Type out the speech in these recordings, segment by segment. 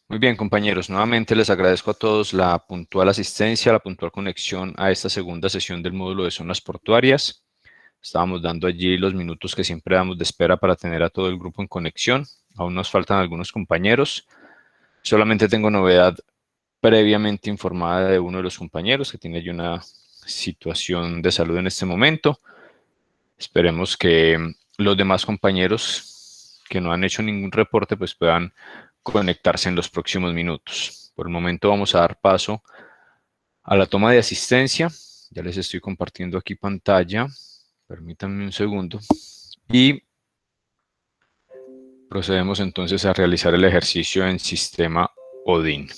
Muy bien, compañeros, nuevamente les agradezco a todos la puntual asistencia, la puntual conexión a esta segunda sesión del módulo de zonas portuarias. Estábamos dando allí los minutos que siempre damos de espera para tener a todo el grupo en conexión. Aún nos faltan algunos compañeros. Solamente tengo novedad previamente informada de uno de los compañeros que tiene allí una situación de salud en este momento. Esperemos que los demás compañeros que no han hecho ningún reporte pues puedan conectarse en los próximos minutos. Por el momento vamos a dar paso a la toma de asistencia. Ya les estoy compartiendo aquí pantalla. Permítanme un segundo. Y procedemos entonces a realizar el ejercicio en sistema Odin.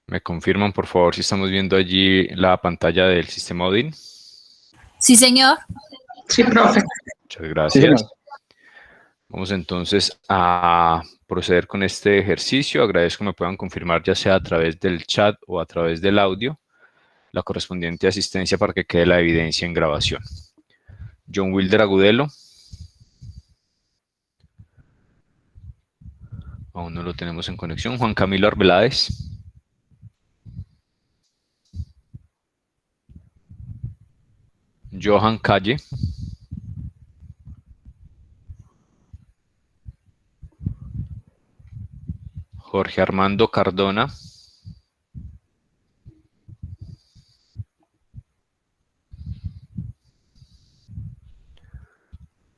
¿Me confirman, por favor, si estamos viendo allí la pantalla del sistema Odin? Sí, señor. Sí, profe. Muchas gracias. Sí, vamos entonces a proceder con este ejercicio. Agradezco que me puedan confirmar ya sea a través del chat o a través del audio la correspondiente asistencia para que quede la evidencia en grabación. John Wilder Agudelo. Aún no lo tenemos en conexión. Juan Camilo Arbeláez. Johan Calle. Jorge Armando Cardona.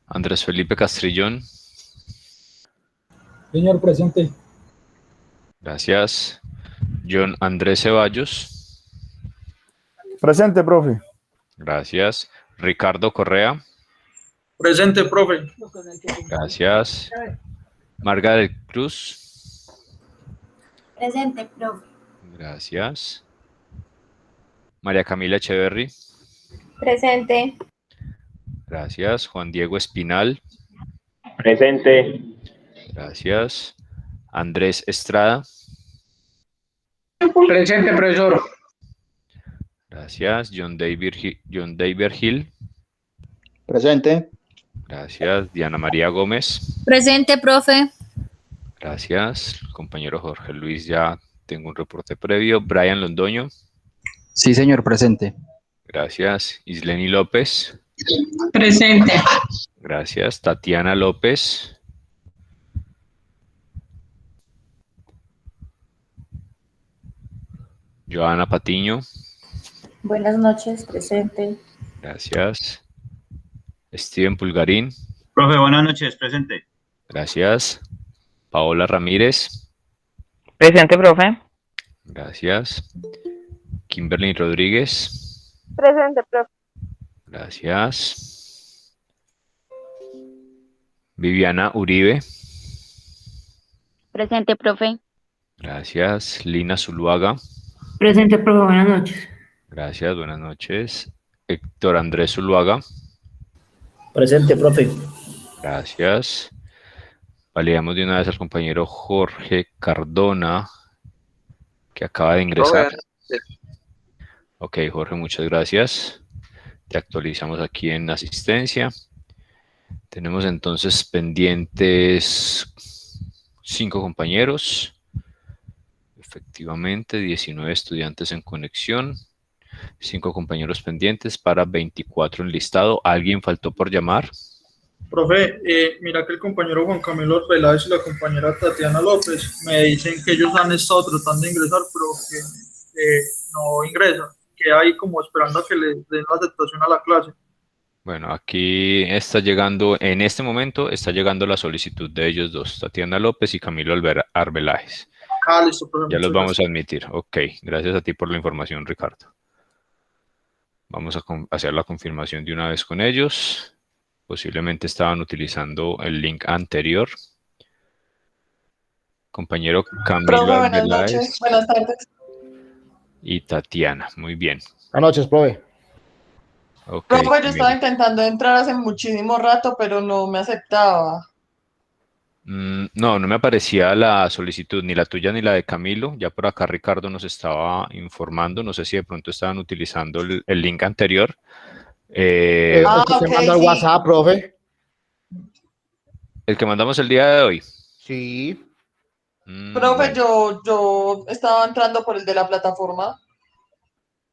Andrés Felipe Castrillón. Señor, presente. Gracias. John Andrés Ceballos. Presente, profe. Gracias. Ricardo Correa. Presente, profe. Gracias. Margaret Cruz. Presente, profe. Gracias. María Camila Echeverry. Presente. Gracias. Juan Diego Espinal. Presente. Gracias. Andrés Estrada. Presente, profesor. Gracias. John David Hill. Presente. Gracias. Diana María Gómez. Presente, profe. Gracias. Compañero Jorge Luis, ya tengo un reporte previo. Brian Londoño. Sí, señor, presente. Gracias. Isleni López. Presente. Gracias. Tatiana López. Joana Patiño. Buenas noches, presente. Gracias. Steven Pulgarín. Profe, buenas noches, presente. Gracias. Paola Ramírez. Presente, profe. Gracias. Kimberly Rodríguez. Presente, profe. Gracias. Viviana Uribe. Presente, profe. Gracias. Lina Zuluaga. Presente, profe. Buenas noches. Gracias, buenas noches. Héctor Andrés Zuluaga. Presente, profe. Gracias. Validamos de una vez al compañero Jorge Cardona, que acaba de ingresar. Ok, Jorge, muchas gracias. Te actualizamos aquí en asistencia. Tenemos entonces pendientes 5 compañeros. Efectivamente, 19 estudiantes en conexión. 5 compañeros pendientes para 24 en listado. ¿Alguien faltó por llamar? Profe, mira que el compañero Juan Camilo Arbeláez y la compañera Tatiana López me dicen que ellos han estado tratando de ingresar, pero que no ingresan, que hay como esperando a que les den la aceptación a la clase. Bueno, aquí está llegando, en este momento está llegando la solicitud de ellos dos, Tatiana López y Camilo Arbeláez. Ah, listo, profe. Ya los vamos a admitir. Ok, gracias a ti por la información, Ricardo. Vamos a hacer la confirmación de una vez con ellos. Posiblemente estaban utilizando el link anterior. Compañero Camilo Arbeláez. Buenas tardes. Y Tatiana, muy bien. Buenas noches, profe. Okay, Profe, yo estaba intentando entrar hace muchísimo rato, pero no me aceptaba. No, no me aparecía la solicitud, ni la tuya ni la de Camilo. Ya por acá Ricardo nos estaba informando. No sé si de pronto estaban utilizando el link anterior. Ok, mandando al WhatsApp, profe. El que mandamos el día de hoy. Sí. Profe, Bueno. yo estaba entrando por el de la plataforma.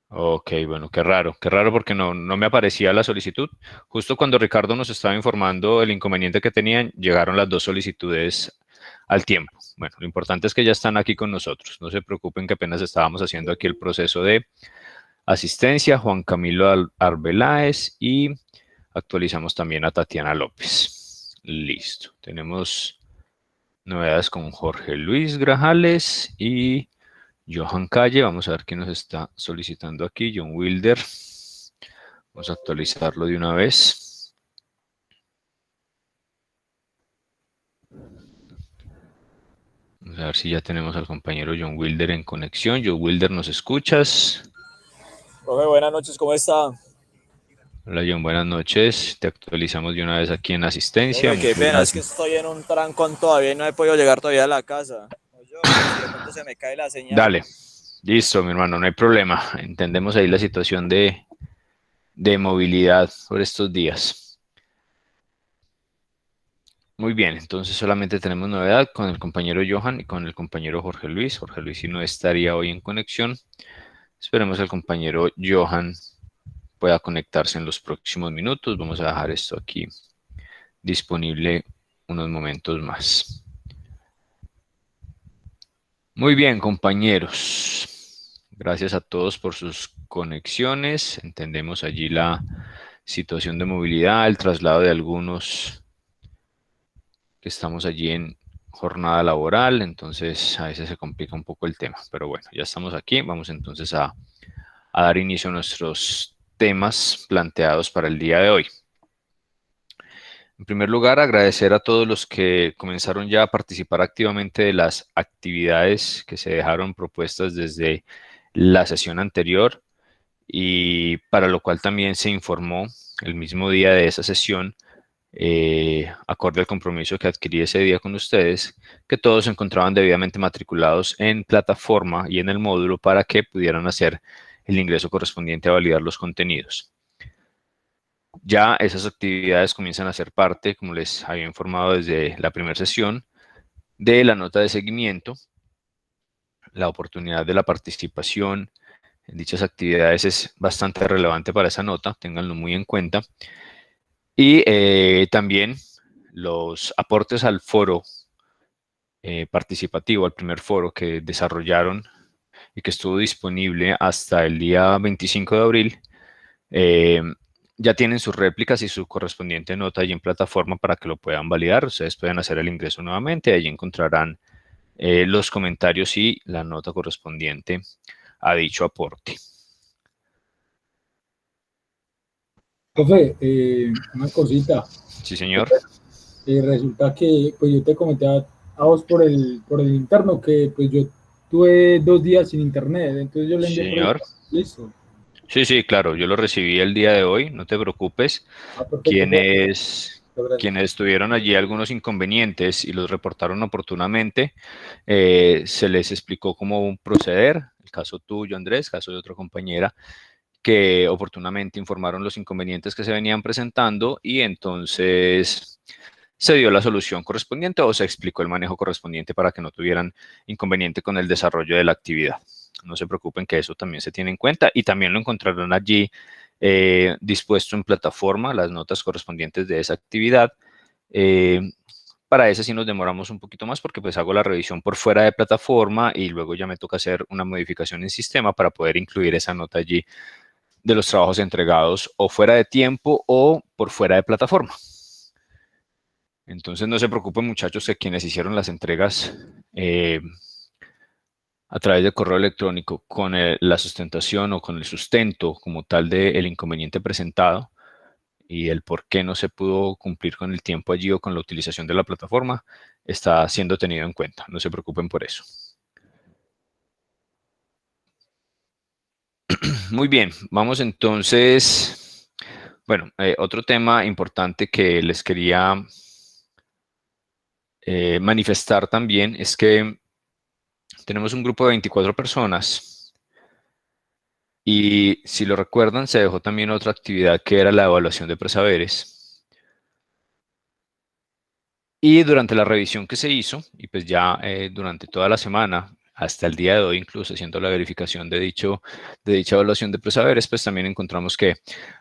Ok, bueno, qué raro porque no me aparecía la solicitud. Justo cuando Ricardo nos estaba informando el inconveniente que tenían, llegaron las dos solicitudes al tiempo. Bueno, lo importante es que ya están aquí con nosotros. No se preocupen que apenas estábamos haciendo aquí el proceso de asistencia, Juan Camilo Arbeláez y actualizamos también a Tatiana López. Listo. Tenemos novedades con Jorge Luis Grajales y Johan Calle. Vamos a ver quién nos está solicitando aquí. John Wilder. Vamos a actualizarlo de una vez. Vamos a ver si ya tenemos al compañero John Wilder en conexión. John Wilder, ¿nos escuchas? Profe, buenas noches, ¿cómo está? Hola John, buenas noches. Te actualizamos de una vez aquí en asistencia. Profe, qué Muchas pena, es que gracias. estoy en un trancón todavía y no he podido llegar todavía a la casa. No, yo, si de pronto se me cae la señal. Dale. Listo, mi hermano, no hay problema. Entendemos ahí la situación de movilidad por estos días. Muy bien, entonces solamente tenemos novedad con el compañero Johan y con el compañero Jorge Luis. Jorge Luis sí no estaría hoy en conexión. Esperemos que el compañero Johan pueda conectarse en los próximos minutos. Vamos a dejar esto aquí disponible unos momentos más. Muy bien, compañeros. Gracias a todos por sus conexiones. Entendemos allí la situación de movilidad, el traslado de algunos que estamos allí en jornada laboral, entonces a veces se complica un poco el tema, pero bueno, ya estamos aquí. Vamos entonces a dar inicio a nuestros temas planteados para el día de hoy. En primer lugar, agradecer a todos los que comenzaron ya a participar activamente de las actividades que se dejaron propuestas desde la sesión anterior y para lo cual también se informó el mismo día de esa sesión, acorde al compromiso que adquirí ese día con ustedes, que todos se encontraban debidamente matriculados en plataforma y en el módulo para que pudieran hacer el ingreso correspondiente a validar los contenidos. Ya esas actividades comienzan a ser parte, como les había informado desde la primera sesión, de la nota de seguimiento. La oportunidad de la participación en dichas actividades es bastante relevante para esa nota, ténganlo muy en cuenta. Y también los aportes al foro participativo, al primer foro que desarrollaron y que estuvo disponible hasta el día 25 de abril, ya tienen sus réplicas y su correspondiente nota allí en plataforma para que lo puedan validar. Ustedes pueden hacer el ingreso nuevamente, allí encontrarán los comentarios y la nota correspondiente a dicho aporte. Profe, una cosita. Sí, señor. Resulta que pues yo te comenté a vos por el interno que pues yo tuve 2 días sin internet, entonces yo le envié. Sí, señor. Listo. Sí, sí, claro, yo lo recibí el día de hoy, no te preocupes. Quienes tuvieron allí algunos inconvenientes y los reportaron oportunamente, se les explicó cómo proceder, el caso tuyo, Andrés, caso de otra compañera, que oportunamente informaron los inconvenientes que se venían presentando y entonces se dio la solución correspondiente o se explicó el manejo correspondiente para que no tuvieran inconveniente con el desarrollo de la actividad. No se preocupen que eso también se tiene en cuenta y también lo encontrarán allí dispuesto en plataforma, las notas correspondientes de esa actividad. Para esa sí nos demoramos un poquito más porque pues hago la revisión por fuera de plataforma y luego ya me toca hacer una modificación en sistema para poder incluir esa nota allí de los trabajos entregados o fuera de tiempo o por fuera de plataforma. Entonces no se preocupen, muchachos, que quienes hicieron las entregas a través de correo electrónico con la sustentación o con el sustento como tal del inconveniente presentado y el por qué no se pudo cumplir con el tiempo allí o con la utilización de la plataforma, está siendo tenido en cuenta. No se preocupen por eso. Muy bien, vamos entonces. Bueno, otro tema importante que les quería manifestar también es que tenemos un grupo de 24 personas y si lo recuerdan se dejó también otra actividad que era la evaluación de presaberes. Y durante la revisión que se hizo, y pues ya durante toda la semana, hasta el día de hoy, incluso haciendo la verificación de dicha evaluación de presaberes, pues también encontramos que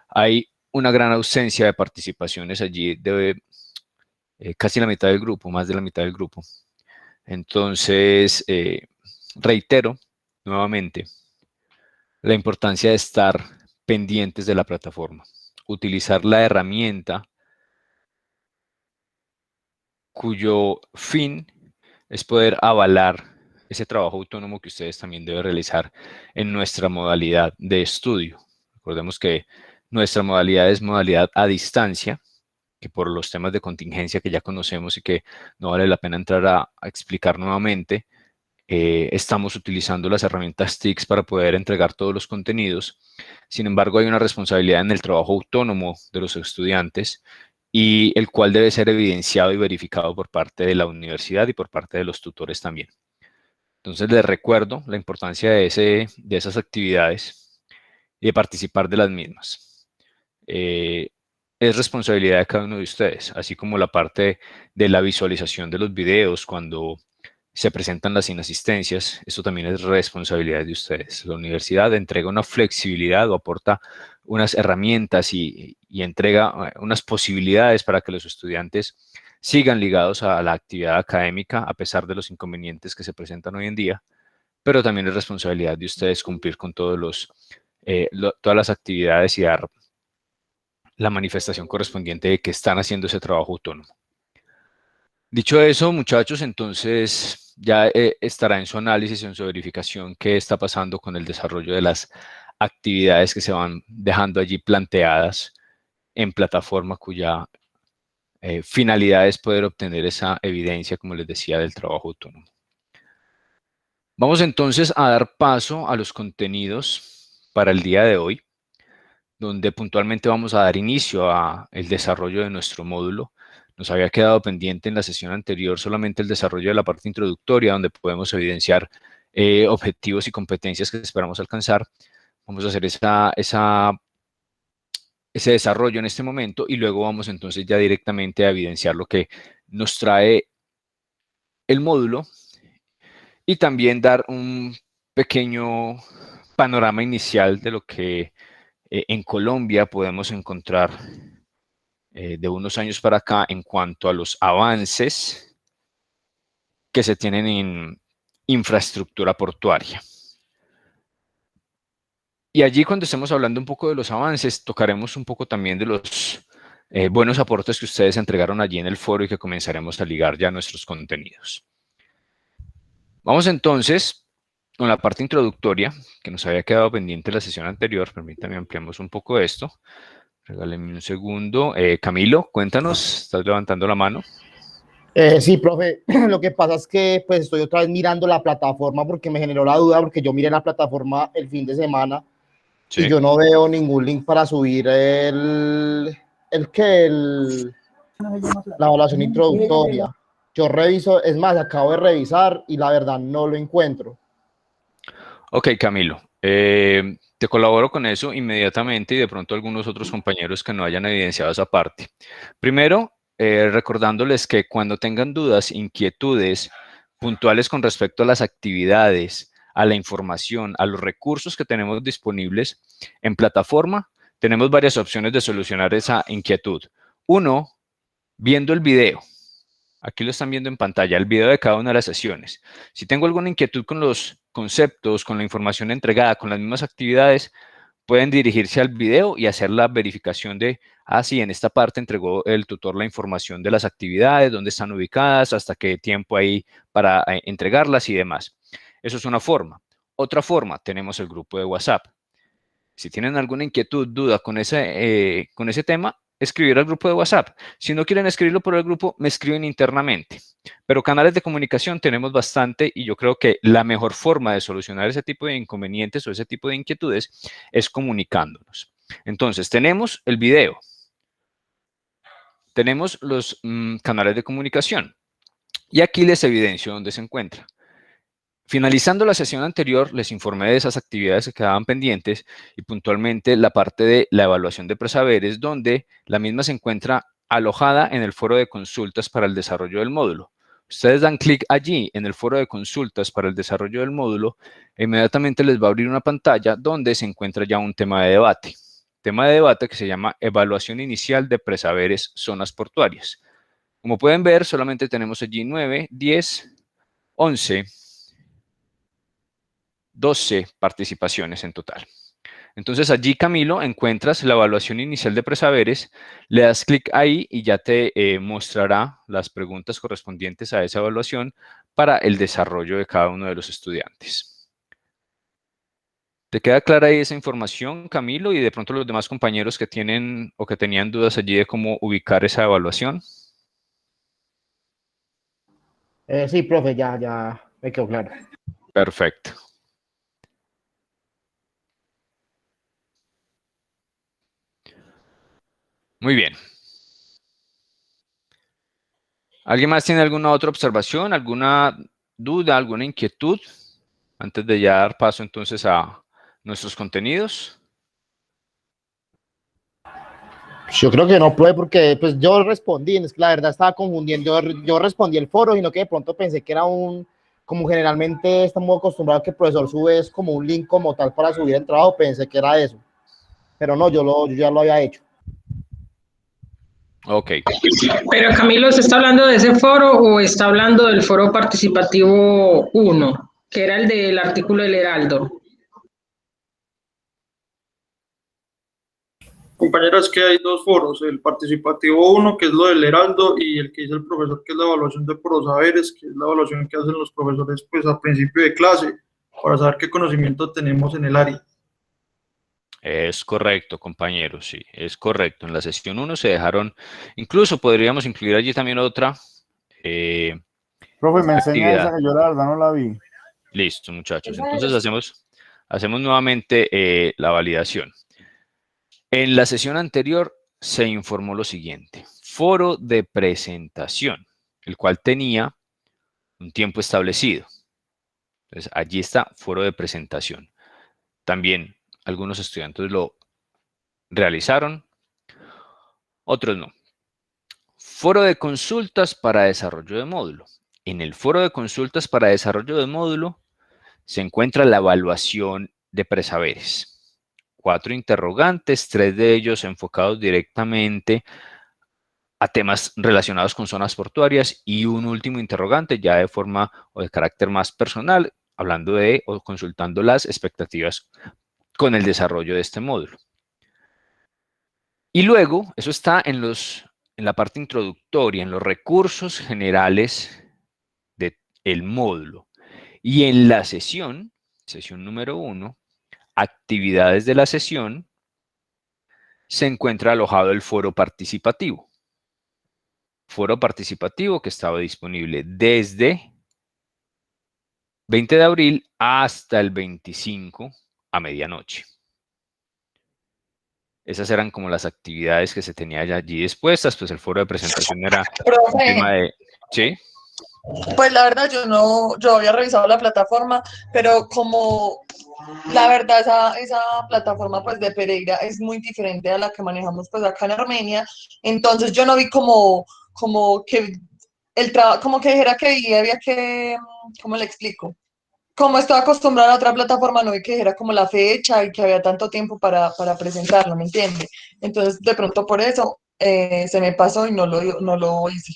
hay una gran ausencia de participaciones allí de casi la mitad del grupo, más de la mitad del grupo. Entonces, reitero nuevamente la importancia de estar pendientes de la plataforma, utilizar la herramienta cuyo fin es poder avalar ese trabajo autónomo que ustedes también deben realizar en nuestra modalidad de estudio. Recordemos que nuestra modalidad es modalidad a distancia, que por los temas de contingencia que ya conocemos y que no vale la pena entrar a explicar nuevamente, estamos utilizando las herramientas TICS para poder entregar todos los contenidos. Sin embargo, hay una responsabilidad en el trabajo autónomo de los estudiantes y el cual debe ser evidenciado y verificado por parte de la universidad y por parte de los tutores también. Entonces, les recuerdo la importancia de esas actividades y de participar de las mismas. Es responsabilidad de cada uno de ustedes, así como la parte de la visualización de los videos cuando se presentan las inasistencias. Esto también es responsabilidad de ustedes. La universidad entrega una flexibilidad o aporta unas herramientas y entrega unas posibilidades para que los estudiantes sigan ligados a la actividad académica a pesar de los inconvenientes que se presentan hoy en día, pero también es responsabilidad de ustedes cumplir con todas las actividades y dar la manifestación correspondiente de que están haciendo ese trabajo autónomo. Dicho eso, muchachos, entonces ya estará en su análisis, en su verificación, qué está pasando con el desarrollo de las actividades que se van dejando allí planteadas en plataforma, cuya finalidad es poder obtener esa evidencia, como les decía, del trabajo autónomo. Vamos entonces a dar paso a los contenidos para el día de hoy, donde puntualmente vamos a dar inicio al desarrollo de nuestro módulo. Nos había quedado pendiente en la sesión anterior solamente el desarrollo de la parte introductoria, donde podemos evidenciar objetivos y competencias que esperamos alcanzar. Vamos a hacer ese desarrollo en este momento y luego vamos entonces ya directamente a evidenciar lo que nos trae el módulo y también dar un pequeño panorama inicial de lo que en Colombia podemos encontrar de unos años para acá en cuanto a los avances que se tienen en infraestructura portuaria. Y allí, cuando estemos hablando un poco de los avances, tocaremos un poco también de los buenos aportes que ustedes entregaron allí en el foro y que comenzaremos a ligar ya nuestros contenidos. Vamos entonces con la parte introductoria, que nos había quedado pendiente en la sesión anterior. Permítanme ampliamos un poco esto. Regálenme un segundo. Camilo, cuéntanos, estás levantando la mano. Sí, profe, lo que pasa es que pues estoy otra vez mirando la plataforma porque me generó la duda, porque yo miré la plataforma el fin de semana. Sí. Y yo no veo ningún link para subir la evaluación introductoria. Yo reviso, es más, acabo de revisar y la verdad no lo encuentro. Ok, Camilo. Te colaboro con eso inmediatamente y de pronto algunos otros compañeros que no hayan evidenciado esa parte. Primero, recordándoles que cuando tengan dudas, inquietudes puntuales con respecto a las actividades, a la información, a los recursos que tenemos disponibles en plataforma, tenemos varias opciones de solucionar esa inquietud. Uno, viendo el video. Aquí lo están viendo en pantalla, el video de cada una de las sesiones. Si tengo alguna inquietud con los conceptos, con la información entregada, con las mismas actividades, pueden dirigirse al video y hacer la verificación de, sí, en esta parte entregó el tutor la información de las actividades, dónde están ubicadas, hasta qué tiempo hay para entregarlas y demás. Eso es una forma. Otra forma, tenemos el grupo de WhatsApp. Si tienen alguna inquietud, duda con ese tema, escribir al grupo de WhatsApp. Si no quieren escribirlo por el grupo, me escriben internamente. Pero canales de comunicación tenemos bastante y yo creo que la mejor forma de solucionar ese tipo de inconvenientes o ese tipo de inquietudes es comunicándonos. Entonces, tenemos el video. Tenemos los canales de comunicación. Y aquí les evidencio dónde se encuentra. Finalizando la sesión anterior, les informé de esas actividades que quedaban pendientes y puntualmente la parte de la evaluación de presaberes, donde la misma se encuentra alojada en el foro de consultas para el desarrollo del módulo. Ustedes dan clic allí en el foro de consultas para el desarrollo del módulo e inmediatamente les va a abrir una pantalla donde se encuentra ya un tema de debate. Tema de debate que se llama Evaluación Inicial de Presaberes Zonas Portuarias. Como pueden ver, solamente tenemos allí 9, 10, 11, 12 participaciones en total. Entonces allí, Camilo, encuentras la evaluación inicial de presaberes, le das clic ahí y ya te mostrará las preguntas correspondientes a esa evaluación para el desarrollo de cada uno de los estudiantes. ¿Te queda clara ahí esa información, Camilo, y de pronto los demás compañeros que tienen o que tenían dudas allí de cómo ubicar esa evaluación? Sí, profe, ya me quedó claro. Perfecto. Muy bien. ¿Alguien más tiene alguna otra observación, alguna duda, alguna inquietud? Antes de ya dar paso entonces a nuestros contenidos. Yo creo que no, profe, porque pues yo respondí, es que la verdad estaba confundiendo, yo respondí el foro, sino que de pronto pensé que era como generalmente estamos acostumbrados que el profesor sube es como un link como tal para subir el trabajo, pensé que era eso. Pero no, yo ya lo había hecho. Ok. Pero Camilo, ¿se está hablando de ese foro o está hablando del foro participativo 1, que era el del artículo del Heraldo? Compañeras, que hay dos foros, el participativo 1, que es lo del Heraldo, y el que dice el profesor, que es la evaluación de prosaberes, que es la evaluación que hacen los profesores pues a principio de clase, para saber qué conocimiento tenemos en el área. Es correcto, compañeros, sí, es correcto. En la sesión 1 se dejaron, incluso podríamos incluir allí también otra Profe, me enseña actividad. esa que yo la verdad no la vi. Listo, muchachos. Entonces hacemos nuevamente la validación. En la sesión anterior se informó lo siguiente. Foro de presentación, el cual tenía un tiempo establecido. Entonces, allí está, foro de presentación. También algunos estudiantes lo realizaron, otros no. Foro de consultas para desarrollo de módulo. En el foro de consultas para desarrollo de módulo se encuentra la evaluación de presaberes. 4 interrogantes, 3 de ellos enfocados directamente a temas relacionados con zonas portuarias y un último interrogante ya de forma o de carácter más personal, hablando de o consultando las expectativas con el desarrollo de este módulo. Y luego, eso está en la parte introductoria, en los recursos generales del módulo. Y en la sesión número 1, actividades de la sesión, se encuentra alojado el foro participativo. Foro participativo que estaba disponible desde 20 de abril hasta el 25 a medianoche. Esas eran como las actividades que se tenían allí dispuestas, pues el foro de presentación era un tema de... ¿Sí? Pues la verdad yo había revisado la plataforma, pero como la verdad esa plataforma pues de Pereira es muy diferente a la que manejamos pues acá en Armenia, entonces yo no vi como que el trabajo, como que dijera que había que, ¿cómo le explico? Como estoy acostumbrada a otra plataforma, no vi que dijera como la fecha y que había tanto tiempo para presentarlo, ¿me entiende? Entonces de pronto por eso se me pasó y no lo hice.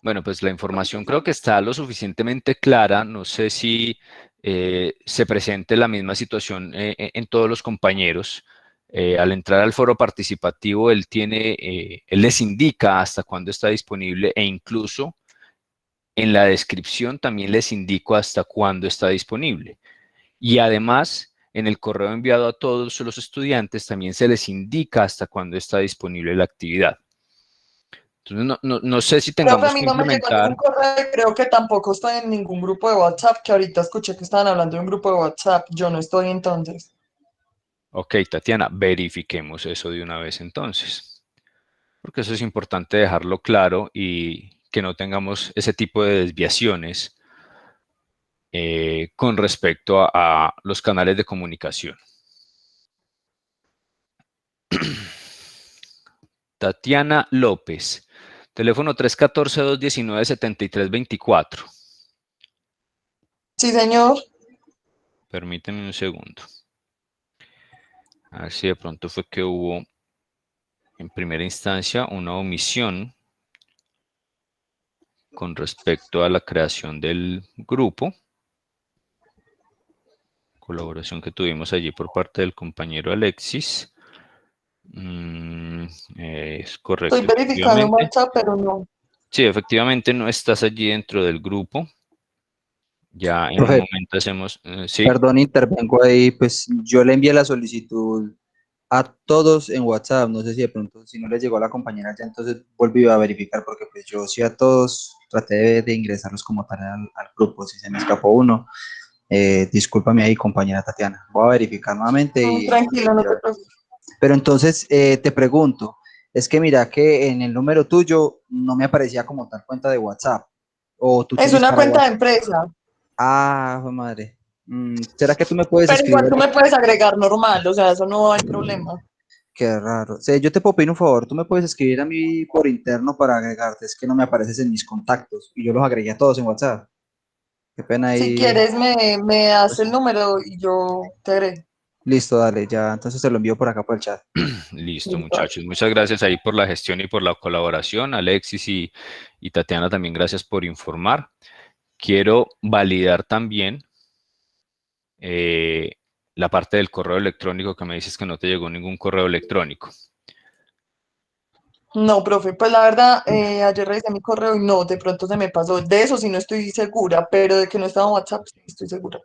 Bueno, pues la información creo que está lo suficientemente clara. No sé si se presente la misma situación en todos los compañeros. Al entrar al foro participativo, él les indica hasta cuándo está disponible e incluso en la descripción también les indico hasta cuándo está disponible. Y además, en el correo enviado a todos los estudiantes también se les indica hasta cuándo está disponible la actividad. Entonces, no sé si tengamos Profe, a mí que no me llegó implementar... ningún correo y creo que tampoco estoy en ningún grupo de WhatsApp, que ahorita escuché que estaban hablando de un grupo de WhatsApp. Yo no estoy entonces. Ok, Tatiana, verifiquemos eso de una vez entonces. Porque eso es importante dejarlo claro y que no tengamos ese tipo de desviaciones con respecto a los canales de comunicación. Tatiana López, teléfono 314-219-7324. Sí, señor. Permíteme un segundo. A ver si de pronto fue que hubo en primera instancia una omisión con respecto a la creación del grupo. Colaboración que tuvimos allí por parte del compañero Alexis. Es correcto. Estoy verificando en WhatsApp, pero no. Sí, efectivamente no estás allí dentro del grupo. Ya en Profe, un momento hacemos... sí. Perdón, intervengo ahí, pues yo le envié la solicitud a todos en WhatsApp, no sé si de pronto, si no les llegó a la compañera ya, entonces volví a verificar, porque pues yo sí a todos traté de ingresarlos como tal al grupo, si se me escapó uno, discúlpame ahí, compañera Tatiana, voy a verificar nuevamente No, y... tranquilo, no te preocupes. Pero entonces te pregunto, es que mira que en el número tuyo no me aparecía como tal cuenta de WhatsApp, o tú Es tienes una para cuenta de WhatsApp. empresa. Ah, jue madre. ¿Será que tú me puedes Pero escribir? igual tú me puedes agregar normal, o sea, eso no hay problema. Qué raro. O sea, yo te puedo pedir un favor, tú me puedes escribir a mí por interno para agregarte, es que no me apareces en mis contactos y yo los agregué a todos en WhatsApp. Qué pena Si ahí. quieres, me das el número y yo te agrego. Listo, dale, ya, entonces te lo envío por acá por el chat. Listo, muchachos. Muchas gracias ahí por la gestión y por la colaboración. Alexis y Tatiana, también gracias por informar. Quiero validar también la parte del correo electrónico que me dices que no te llegó ningún correo electrónico. No, profe, pues la verdad, ayer revisé mi correo y no, de pronto se me pasó. De eso sí no estoy segura, pero de que no estaba en WhatsApp sí estoy segura.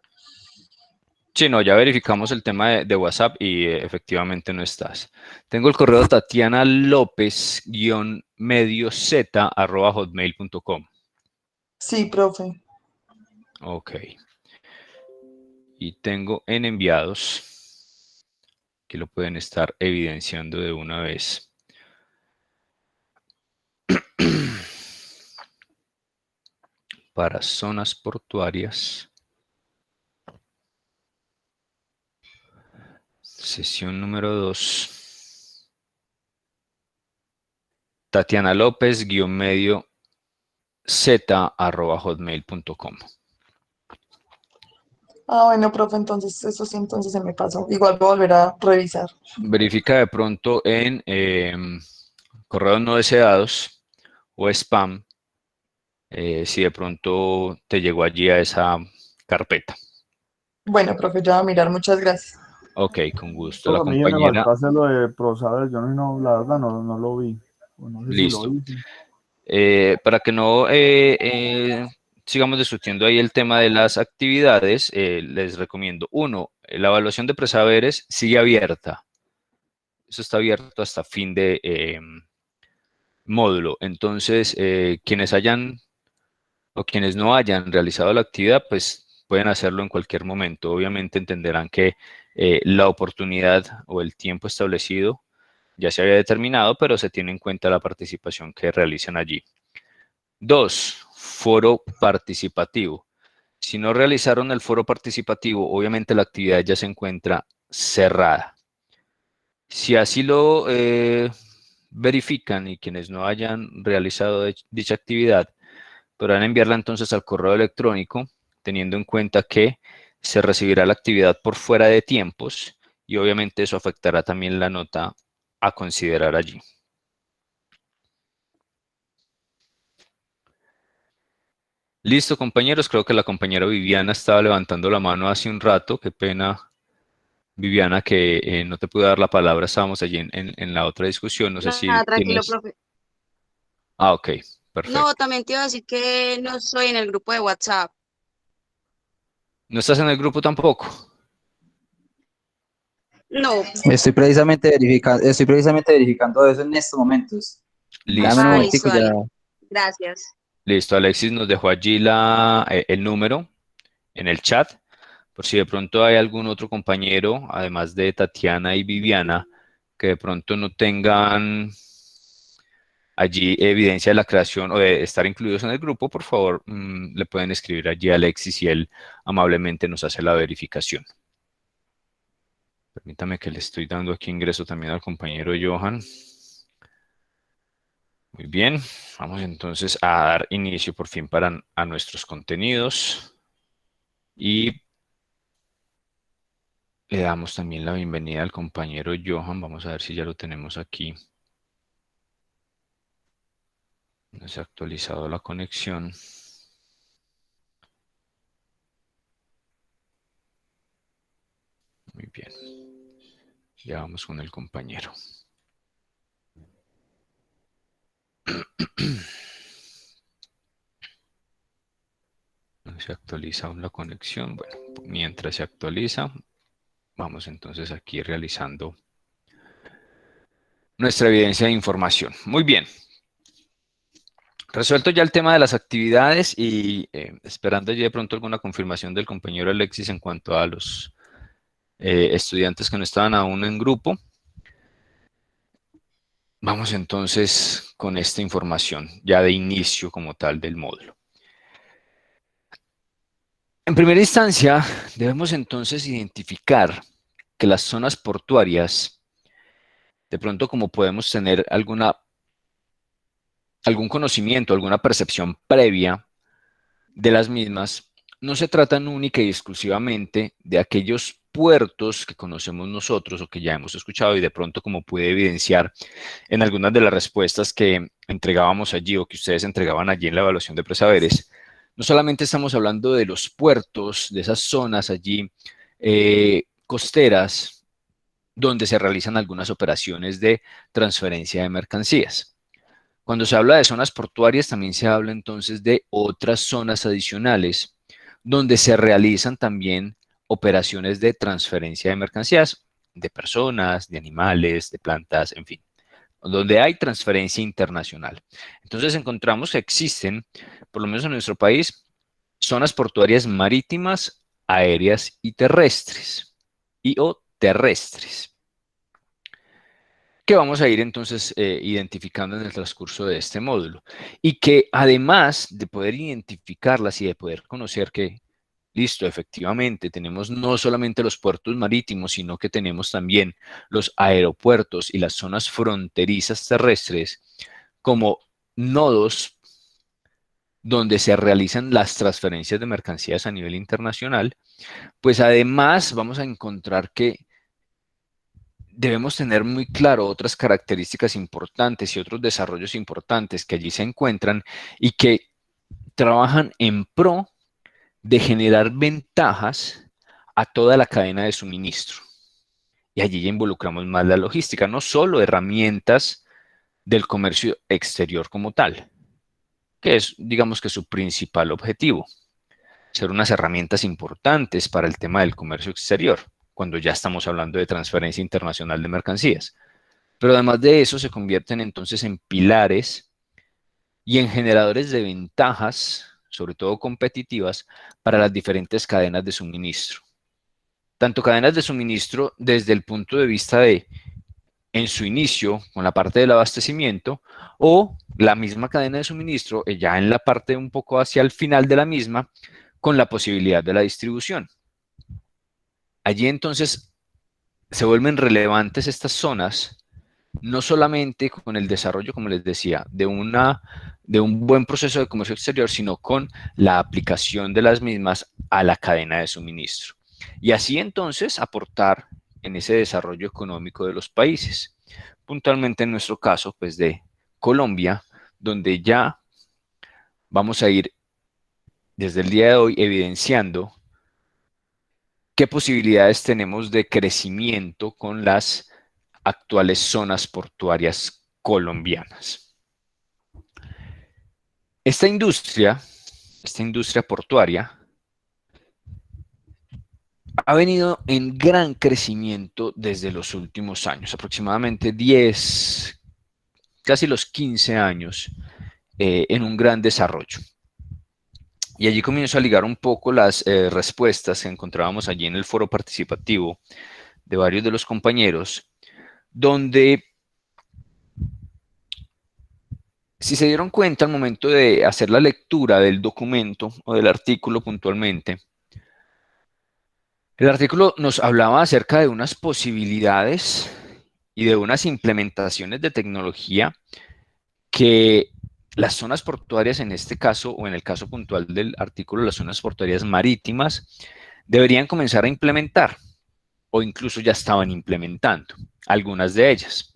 Sí, no, ya verificamos el tema de WhatsApp y efectivamente no estás. Tengo el correo Tatiana López-medioz@hotmail.com. Sí, profe. Ok. Y tengo en enviados, que lo pueden estar evidenciando de una vez. Para zonas portuarias. Sesión número 2. Tatiana López-medioz@hotmail.com. Ah, bueno, profe, entonces eso sí, entonces se me pasó. Igual voy a volver a revisar. Verifica de pronto en correos no deseados o spam si de pronto te llegó allí a esa carpeta. Bueno, profe, ya voy a mirar, muchas gracias. Ok, con gusto. Pero La a mí me compañera... faltó hacer lo de ProSaber, yo no, la verdad no lo vi. O no sé Listo. si lo hice. Para que no sigamos discutiendo ahí el tema de las actividades, les recomiendo, uno, la evaluación de presaberes sigue abierta. Eso está abierto hasta fin de módulo. Entonces, quienes hayan o quienes no hayan realizado la actividad, pues pueden hacerlo en cualquier momento. Obviamente entenderán que la oportunidad o el tiempo establecido ya se había determinado, pero se tiene en cuenta la participación que realicen allí. 2, foro participativo. Si no realizaron el foro participativo, obviamente la actividad ya se encuentra cerrada. Si así lo verifican y quienes no hayan realizado dicha actividad, podrán enviarla entonces al correo electrónico, teniendo en cuenta que se recibirá la actividad por fuera de tiempos y obviamente eso afectará también la nota a considerar allí. Listo, compañeros. Creo que la compañera Viviana estaba levantando la mano hace un rato. Qué pena, Viviana, que no te pude dar la palabra. Estábamos allí en la otra discusión. No sé si Tranquilo, tienes... profe. Ah, ok, perfecto. No, también te iba a decir que no estoy en el grupo de WhatsApp. ¿No estás en el grupo tampoco? No. Estoy precisamente verificando eso en estos momentos. Listo. Dame un Ah, momentico listo, ya. dale. Gracias. Listo, Alexis nos dejó allí el número en el chat. Por si de pronto hay algún otro compañero, además de Tatiana y Viviana, que de pronto no tengan allí evidencia de la creación o de estar incluidos en el grupo, por favor, le pueden escribir allí a Alexis y él amablemente nos hace la verificación. Permítame que le estoy dando aquí ingreso también al compañero Johan. Muy bien, vamos entonces a dar inicio por fin a nuestros contenidos y le damos también la bienvenida al compañero Johan. Vamos a ver si ya lo tenemos aquí. No se ha actualizado la conexión. Muy bien. Ya vamos con el compañero. No se actualiza aún la conexión. Bueno, mientras se actualiza, vamos entonces aquí realizando nuestra evidencia de información. Muy bien. Resuelto ya el tema de las actividades y esperando ya de pronto alguna confirmación del compañero Alexis en cuanto a los estudiantes que no estaban aún en grupo. Vamos entonces con esta información ya de inicio como tal del módulo. En primera instancia, debemos entonces identificar que las zonas portuarias, de pronto como podemos tener algún conocimiento, alguna percepción previa de las mismas, no se tratan única y exclusivamente de aquellos puertos que conocemos nosotros o que ya hemos escuchado y de pronto como pude evidenciar en algunas de las respuestas que entregábamos allí o que ustedes entregaban allí en la evaluación de presaberes. No solamente estamos hablando de los puertos, de esas zonas allí costeras donde se realizan algunas operaciones de transferencia de mercancías. Cuando se habla de zonas portuarias, también se habla entonces de otras zonas adicionales donde se realizan también operaciones de transferencia de mercancías, de personas, de animales, de plantas, en fin, donde hay transferencia internacional. Entonces encontramos que existen, por lo menos en nuestro país, zonas portuarias marítimas, aéreas y terrestres, o terrestres, que vamos a ir entonces identificando en el transcurso de este módulo, y que además de poder identificarlas y de poder conocer que, listo, efectivamente, tenemos no solamente los puertos marítimos, sino que tenemos también los aeropuertos y las zonas fronterizas terrestres como nodos donde se realizan las transferencias de mercancías a nivel internacional, pues además vamos a encontrar que debemos tener muy claro otras características importantes y otros desarrollos importantes que allí se encuentran y que trabajan en pro de generar ventajas a toda la cadena de suministro. Y allí ya involucramos más la logística, no solo herramientas del comercio exterior como tal, que es, digamos que su principal objetivo, ser unas herramientas importantes para el tema del comercio exterior, cuando ya estamos hablando de transferencia internacional de mercancías. Pero además de eso se convierten entonces en pilares y en generadores de ventajas, sobre todo competitivas, para las diferentes cadenas de suministro. Tanto cadenas de suministro desde el punto de vista de, en su inicio, con la parte del abastecimiento, o la misma cadena de suministro, ya en la parte un poco hacia el final de la misma, con la posibilidad de la distribución. Allí entonces se vuelven relevantes estas zonas, no solamente con el desarrollo, como les decía, de un buen proceso de comercio exterior, sino con la aplicación de las mismas a la cadena de suministro. Y así entonces aportar en ese desarrollo económico de los países. Puntualmente en nuestro caso, pues de Colombia, donde ya vamos a ir desde el día de hoy evidenciando qué posibilidades tenemos de crecimiento con las actuales zonas portuarias colombianas. Esta industria portuaria ha venido en gran crecimiento desde los últimos años, aproximadamente 10, casi los 15 años, en un gran desarrollo. Y allí comienzo a ligar un poco las respuestas que encontrábamos allí en el foro participativo de varios de los compañeros, donde, si se dieron cuenta al momento de hacer la lectura del documento o del artículo puntualmente, el artículo nos hablaba acerca de unas posibilidades y de unas implementaciones de tecnología que las zonas portuarias en este caso, o en el caso puntual del artículo, las zonas portuarias marítimas, deberían comenzar a implementar, o incluso ya estaban implementando algunas de ellas.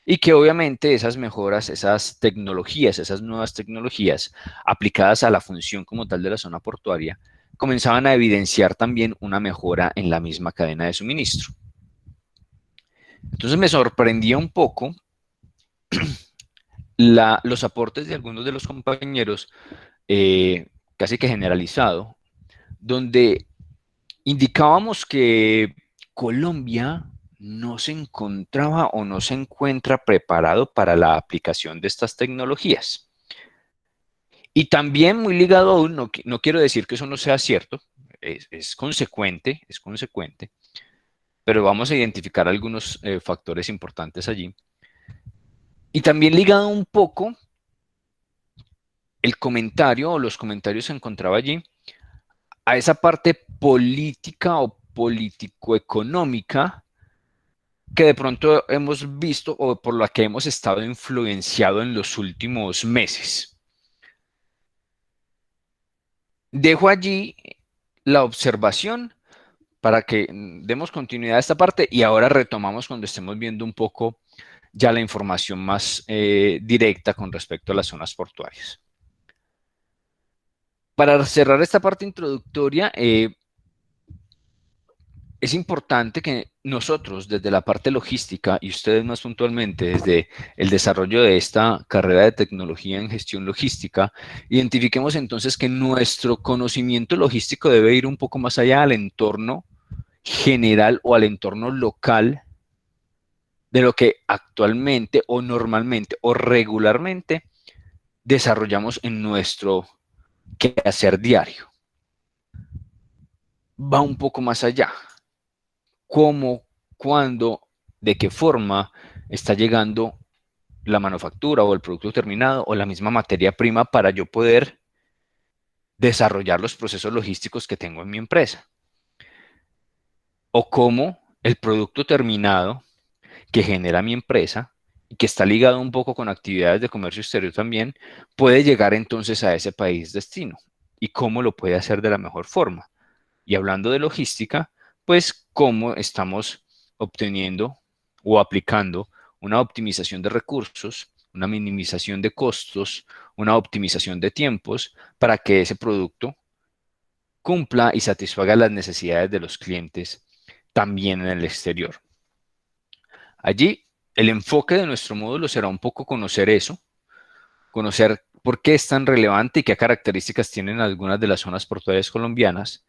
Y que obviamente esas mejoras, esas tecnologías, esas nuevas tecnologías aplicadas a la función como tal de la zona portuaria, comenzaban a evidenciar también una mejora en la misma cadena de suministro. Entonces me sorprendía un poco los aportes de algunos de los compañeros, casi que generalizado, donde indicábamos que Colombia no se encontraba o no se encuentra preparado para la aplicación de estas tecnologías. Y también muy ligado aún, no quiero decir que eso no sea cierto, es consecuente, pero vamos a identificar algunos factores importantes allí. Y también ligado un poco el comentario o los comentarios se encontraba allí a esa parte política o político-económica que de pronto hemos visto o por la que hemos estado influenciado en los últimos meses. Dejo allí la observación para que demos continuidad a esta parte y ahora retomamos cuando estemos viendo un poco ya la información más directa con respecto a las zonas portuarias. Para cerrar esta parte introductoria, es importante que nosotros, desde la parte logística, y ustedes más puntualmente, desde el desarrollo de esta carrera de tecnología en gestión logística, identifiquemos entonces que nuestro conocimiento logístico debe ir un poco más allá al entorno general o al entorno local de lo que actualmente o normalmente o regularmente desarrollamos en nuestro quehacer diario. Va un poco más allá. ¿Cómo, cuándo, de qué forma está llegando la manufactura o el producto terminado o la misma materia prima para yo poder desarrollar los procesos logísticos que tengo en mi empresa? O cómo el producto terminado que genera mi empresa y que está ligado un poco con actividades de comercio exterior también, puede llegar entonces a ese país destino y cómo lo puede hacer de la mejor forma. Y hablando de logística, pues cómo estamos obteniendo o aplicando una optimización de recursos, una minimización de costos, una optimización de tiempos para que ese producto cumpla y satisfaga las necesidades de los clientes también en el exterior. Allí, el enfoque de nuestro módulo será un poco conocer eso, conocer por qué es tan relevante y qué características tienen algunas de las zonas portuarias colombianas,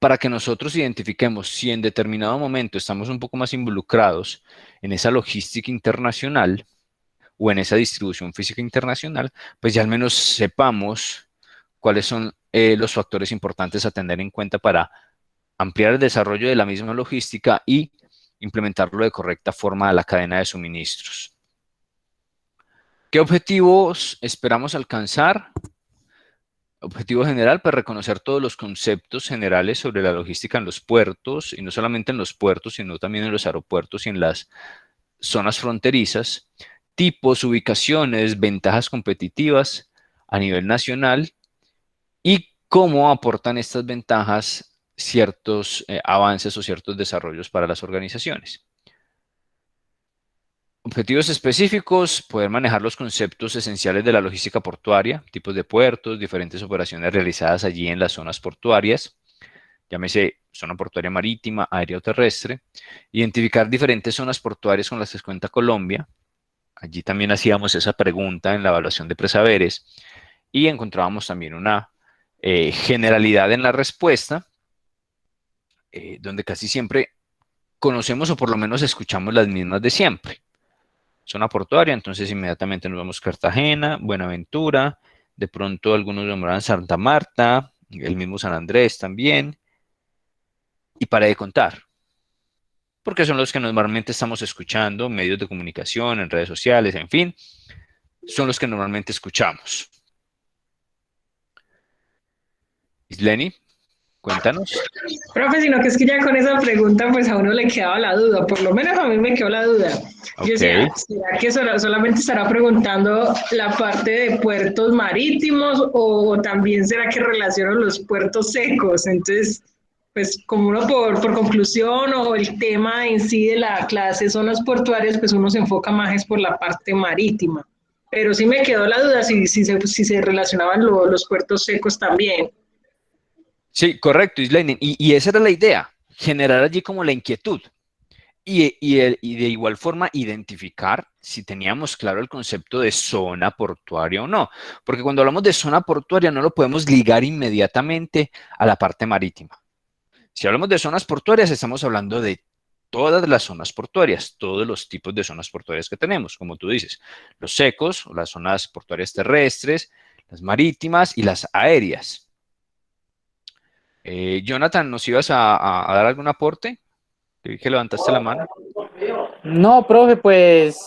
para que nosotros identifiquemos si en determinado momento estamos un poco más involucrados en esa logística internacional o en esa distribución física internacional, pues ya al menos sepamos cuáles son los factores importantes a tener en cuenta para ampliar el desarrollo de la misma logística y implementarlo de correcta forma a la cadena de suministros. ¿Qué objetivos esperamos alcanzar? Objetivo general, pues reconocer todos los conceptos generales sobre la logística en los puertos, y no solamente en los puertos, sino también en los aeropuertos y en las zonas fronterizas, tipos, ubicaciones, ventajas competitivas a nivel nacional y cómo aportan estas ventajas ciertos avances o ciertos desarrollos para las organizaciones. Objetivos específicos, poder manejar los conceptos esenciales de la logística portuaria, tipos de puertos, diferentes operaciones realizadas allí en las zonas portuarias, llámese zona portuaria marítima, aérea o terrestre, identificar diferentes zonas portuarias con las que cuenta Colombia. Allí también hacíamos esa pregunta en la evaluación de presaberes y encontrábamos también una generalidad en la respuesta, donde casi siempre conocemos o por lo menos escuchamos las mismas de siempre. Zona portuaria, entonces inmediatamente nos vamos a Cartagena, Buenaventura, de pronto algunos nombraban Santa Marta, el mismo San Andrés también, y para de contar, porque son los que normalmente estamos escuchando, medios de comunicación, en redes sociales, en fin, son los que normalmente escuchamos. Isleni. Cuéntanos. Profe, sino que es que ya con esa pregunta pues a uno le quedaba la duda, por lo menos a mí me quedó la duda. Yo decía, ¿será que solamente estará preguntando la parte de puertos marítimos o también será que relaciona los puertos secos? Entonces, pues como uno por conclusión o el tema en sí de la clase zonas portuarias, pues uno se enfoca más es por la parte marítima. Pero sí me quedó la duda si se relacionaban los puertos secos también. Sí, correcto, Islaine. Y esa era la idea, generar allí como la inquietud. Y de igual forma identificar si teníamos claro el concepto de zona portuaria o no. Porque cuando hablamos de zona portuaria no lo podemos ligar inmediatamente a la parte marítima. Si hablamos de zonas portuarias, estamos hablando de todas las zonas portuarias, todos los tipos de zonas portuarias que tenemos, como tú dices, los secos, las zonas portuarias terrestres, las marítimas y las aéreas. Jonathan, ¿nos ibas a dar algún aporte? Que levantaste la mano. No, profe, pues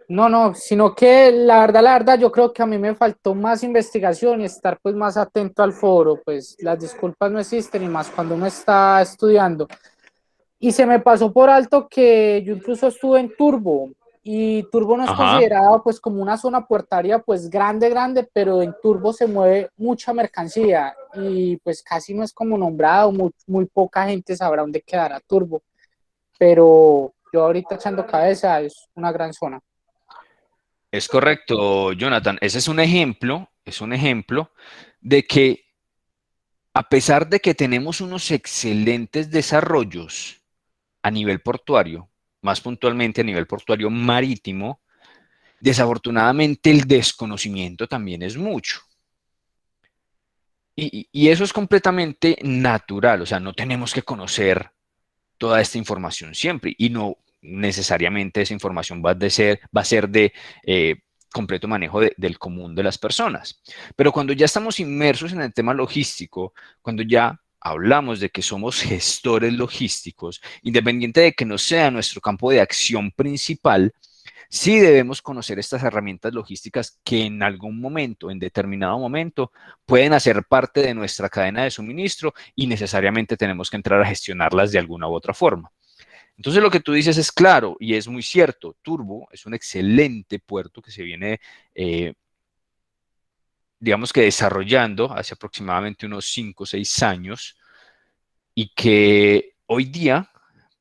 no, sino que la verdad, yo creo que a mí me faltó más investigación y estar pues más atento al foro, pues las disculpas no existen y más cuando uno está estudiando. Y se me pasó por alto que yo incluso estuve en Turbo y Turbo no es considerado pues como una zona portuaria pues grande, pero en Turbo se mueve mucha mercancía y pues casi no es como nombrado, muy poca gente sabrá dónde quedará Turbo, pero yo ahorita echando cabeza es una gran zona. Es correcto, Jonathan. Ese es un ejemplo de que a pesar de que tenemos unos excelentes desarrollos a nivel portuario, más puntualmente a nivel portuario marítimo, desafortunadamente el desconocimiento también es mucho. Y eso es completamente natural, o sea, no tenemos que conocer toda esta información siempre y no necesariamente esa información va a ser de completo manejo del común de las personas. Pero cuando ya estamos inmersos en el tema logístico, cuando ya hablamos de que somos gestores logísticos, independiente de que no sea nuestro campo de acción principal, sí debemos conocer estas herramientas logísticas que en algún momento, en determinado momento, pueden hacer parte de nuestra cadena de suministro y necesariamente tenemos que entrar a gestionarlas de alguna u otra forma. Entonces lo que tú dices es claro y es muy cierto. Turbo es un excelente puerto que se viene, digamos que desarrollando hace aproximadamente unos 5 o 6 años y que hoy día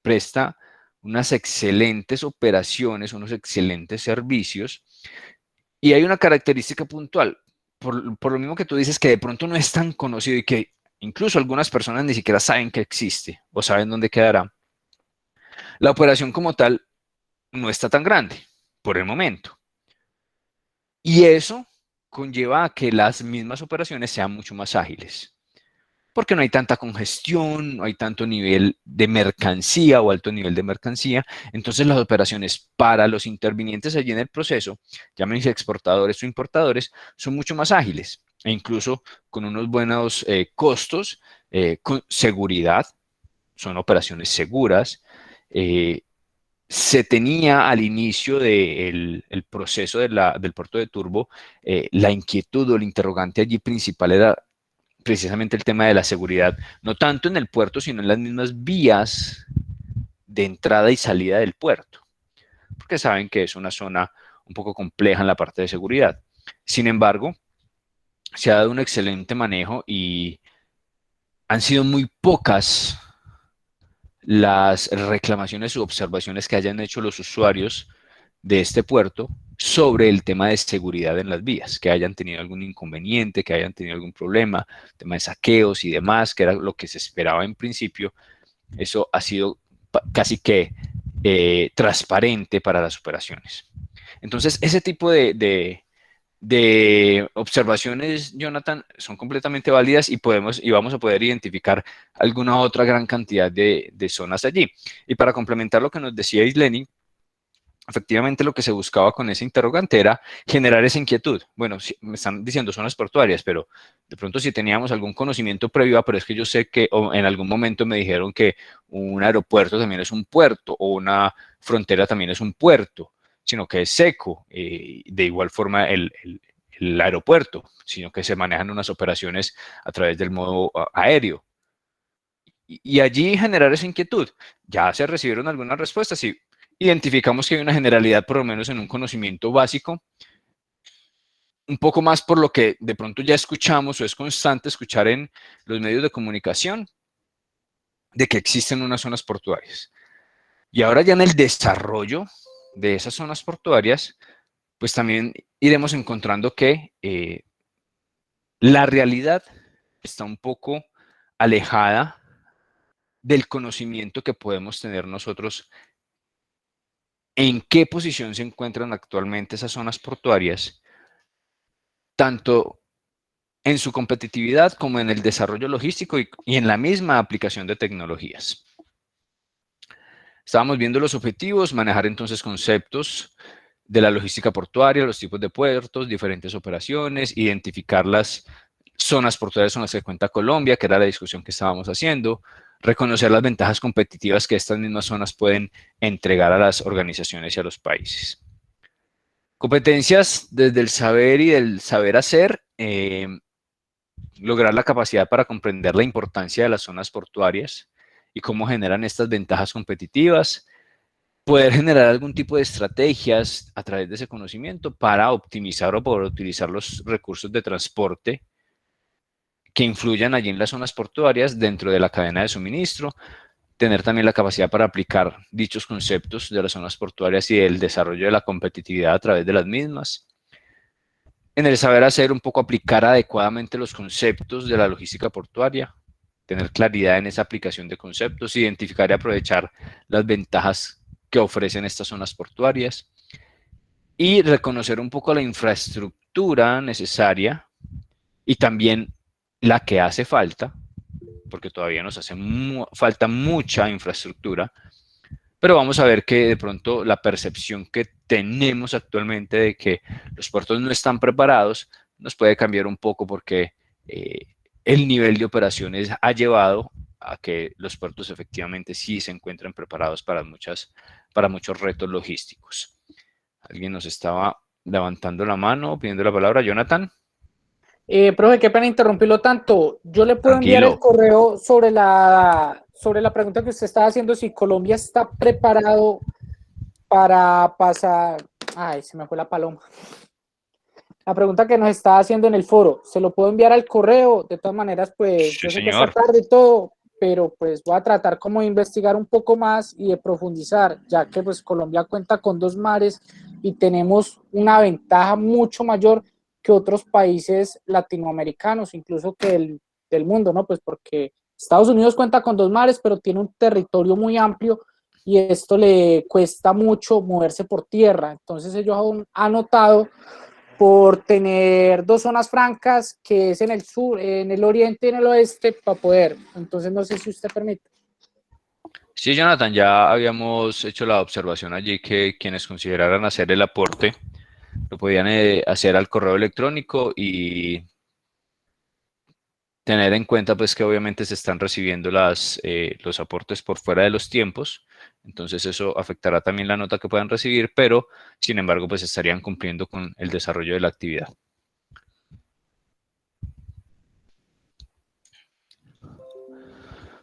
presta unas excelentes operaciones, unos excelentes servicios, y hay una característica puntual, por lo mismo que tú dices que de pronto no es tan conocido y que incluso algunas personas ni siquiera saben que existe o saben dónde quedará. La operación como tal no está tan grande por el momento. Y eso conlleva a que las mismas operaciones sean mucho más ágiles. Porque no hay tanta congestión, no hay tanto nivel de mercancía o alto nivel de mercancía. Entonces las operaciones para los intervinientes allí en el proceso, llámense exportadores o importadores, son mucho más ágiles e incluso con unos buenos costos, con seguridad, son operaciones seguras. Se tenía al inicio del proceso del puerto de Turbo, la inquietud o el interrogante allí principal era precisamente el tema de la seguridad, no tanto en el puerto, sino en las mismas vías de entrada y salida del puerto, porque saben que es una zona un poco compleja en la parte de seguridad. Sin embargo, se ha dado un excelente manejo y han sido muy pocas las reclamaciones u observaciones que hayan hecho los usuarios de este puerto sobre el tema de seguridad en las vías, que hayan tenido algún inconveniente, que hayan tenido algún problema, tema de saqueos y demás, que era lo que se esperaba en principio. Eso ha sido casi que transparente para las operaciones. Entonces, ese tipo de observaciones, Jonathan, son completamente válidas y vamos a poder identificar alguna otra gran cantidad de zonas allí. Y para complementar lo que nos decía Isleni, efectivamente lo que se buscaba con ese interrogante era generar esa inquietud. Bueno, me están diciendo zonas portuarias, pero de pronto si teníamos algún conocimiento previo, pero es que yo sé que en algún momento me dijeron que un aeropuerto también es un puerto o una frontera también es un puerto, sino que es seco, de igual forma el aeropuerto, sino que se manejan unas operaciones a través del modo aéreo. y allí generar esa inquietud. Ya se recibieron algunas respuestas y identificamos que hay una generalidad, por lo menos en un conocimiento básico, un poco más por lo que de pronto ya escuchamos o es constante escuchar en los medios de comunicación, de que existen unas zonas portuarias. Y ahora ya en el desarrollo de esas zonas portuarias, pues también iremos encontrando que la realidad está un poco alejada del conocimiento que podemos tener nosotros en qué posición se encuentran actualmente esas zonas portuarias, tanto en su competitividad como en el desarrollo logístico y en la misma aplicación de tecnologías. Estábamos viendo los objetivos, manejar entonces conceptos de la logística portuaria, los tipos de puertos, diferentes operaciones, identificar las zonas portuarias con las que cuenta Colombia, que era la discusión que estábamos haciendo, reconocer las ventajas competitivas que estas mismas zonas pueden entregar a las organizaciones y a los países. Competencias desde el saber y del saber hacer, lograr la capacidad para comprender la importancia de las zonas portuarias y cómo generan estas ventajas competitivas, poder generar algún tipo de estrategias a través de ese conocimiento para optimizar o poder utilizar los recursos de transporte que influyan allí en las zonas portuarias dentro de la cadena de suministro, tener también la capacidad para aplicar dichos conceptos de las zonas portuarias y el desarrollo de la competitividad a través de las mismas. En el saber hacer, un poco aplicar adecuadamente los conceptos de la logística portuaria, tener claridad en esa aplicación de conceptos, identificar y aprovechar las ventajas que ofrecen estas zonas portuarias y reconocer un poco la infraestructura necesaria y también la que hace falta, porque todavía nos hace falta mucha infraestructura, pero vamos a ver que de pronto la percepción que tenemos actualmente de que los puertos no están preparados nos puede cambiar un poco porque el nivel de operaciones ha llevado a que los puertos efectivamente sí se encuentren preparados para muchos retos logísticos. Alguien nos estaba levantando la mano, pidiendo la palabra. Jonathan. Profe, qué pena interrumpirlo tanto. Yo le puedo enviar el correo sobre la pregunta que usted estaba haciendo, si Colombia está preparado para pasar... Ay, se me fue la paloma. La pregunta que nos está haciendo en el foro, ¿se lo puedo enviar al correo? De todas maneras, pues, sí, yo sé señor. que está tarde y todo, pero pues voy a tratar como de investigar un poco más y de profundizar, ya que pues Colombia cuenta con 2 mares y tenemos una ventaja mucho mayor que otros países latinoamericanos, incluso que del mundo, ¿no? Pues porque Estados Unidos cuenta con 2 mares, pero tiene un territorio muy amplio y esto le cuesta mucho moverse por tierra. Entonces ellos han notado por tener 2 zonas francas, que es en el sur, en el oriente y en el oeste, para poder. Entonces no sé si usted permite. Sí, Jonathan, ya habíamos hecho la observación allí que quienes consideraran hacer el aporte lo podían hacer al correo electrónico y tener en cuenta pues que obviamente se están recibiendo los aportes por fuera de los tiempos, entonces eso afectará también la nota que puedan recibir, pero sin embargo pues estarían cumpliendo con el desarrollo de la actividad.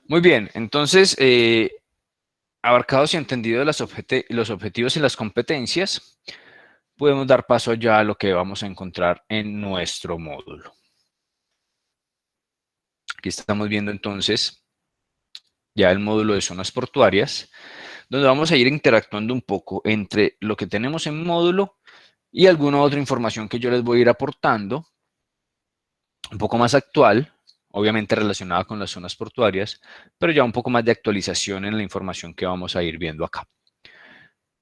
Muy bien, entonces abarcados y entendidos los objetivos y las competencias, podemos dar paso ya a lo que vamos a encontrar en nuestro módulo. Aquí estamos viendo entonces ya el módulo de zonas portuarias, donde vamos a ir interactuando un poco entre lo que tenemos en módulo y alguna otra información que yo les voy a ir aportando, un poco más actual, obviamente relacionada con las zonas portuarias, pero ya un poco más de actualización en la información que vamos a ir viendo acá.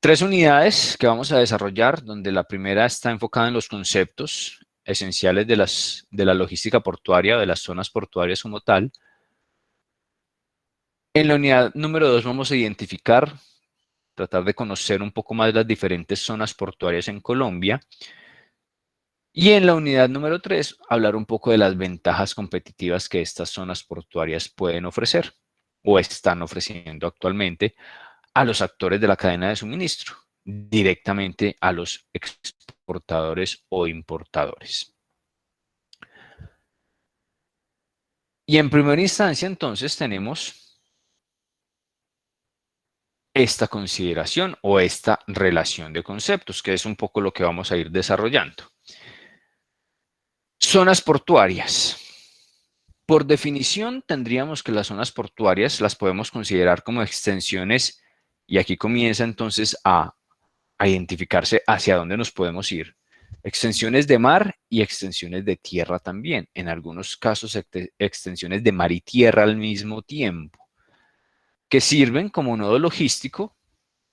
3 unidades que vamos a desarrollar, donde la primera está enfocada en los conceptos esenciales de la logística portuaria, de las zonas portuarias como tal. En la unidad número 2 vamos a identificar, tratar de conocer un poco más las diferentes zonas portuarias en Colombia. Y en la unidad número 3, hablar un poco de las ventajas competitivas que estas zonas portuarias pueden ofrecer o están ofreciendo actualmente a los actores de la cadena de suministro, directamente a los exportadores o importadores. Y en primera instancia, entonces, tenemos esta consideración o esta relación de conceptos, que es un poco lo que vamos a ir desarrollando. Zonas portuarias. Por definición, tendríamos que las zonas portuarias las podemos considerar como extensiones, y aquí comienza entonces a identificarse hacia dónde nos podemos ir. Extensiones de mar y extensiones de tierra también. En algunos casos, extensiones de mar y tierra al mismo tiempo, que sirven como nodo logístico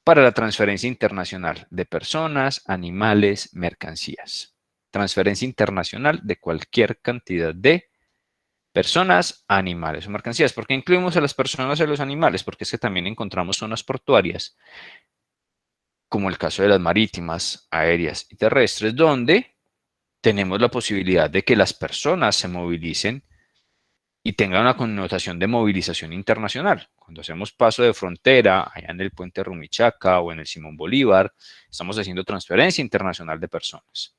para la transferencia internacional de personas, animales, mercancías. Transferencia internacional de cualquier cantidad de personas, animales o mercancías. ¿Por qué incluimos a las personas y a los animales? Porque es que también encontramos zonas portuarias, como el caso de las marítimas, aéreas y terrestres, donde tenemos la posibilidad de que las personas se movilicen y tengan una connotación de movilización internacional. Cuando hacemos paso de frontera, allá en el puente Rumichaca o en el Simón Bolívar, estamos haciendo transferencia internacional de personas.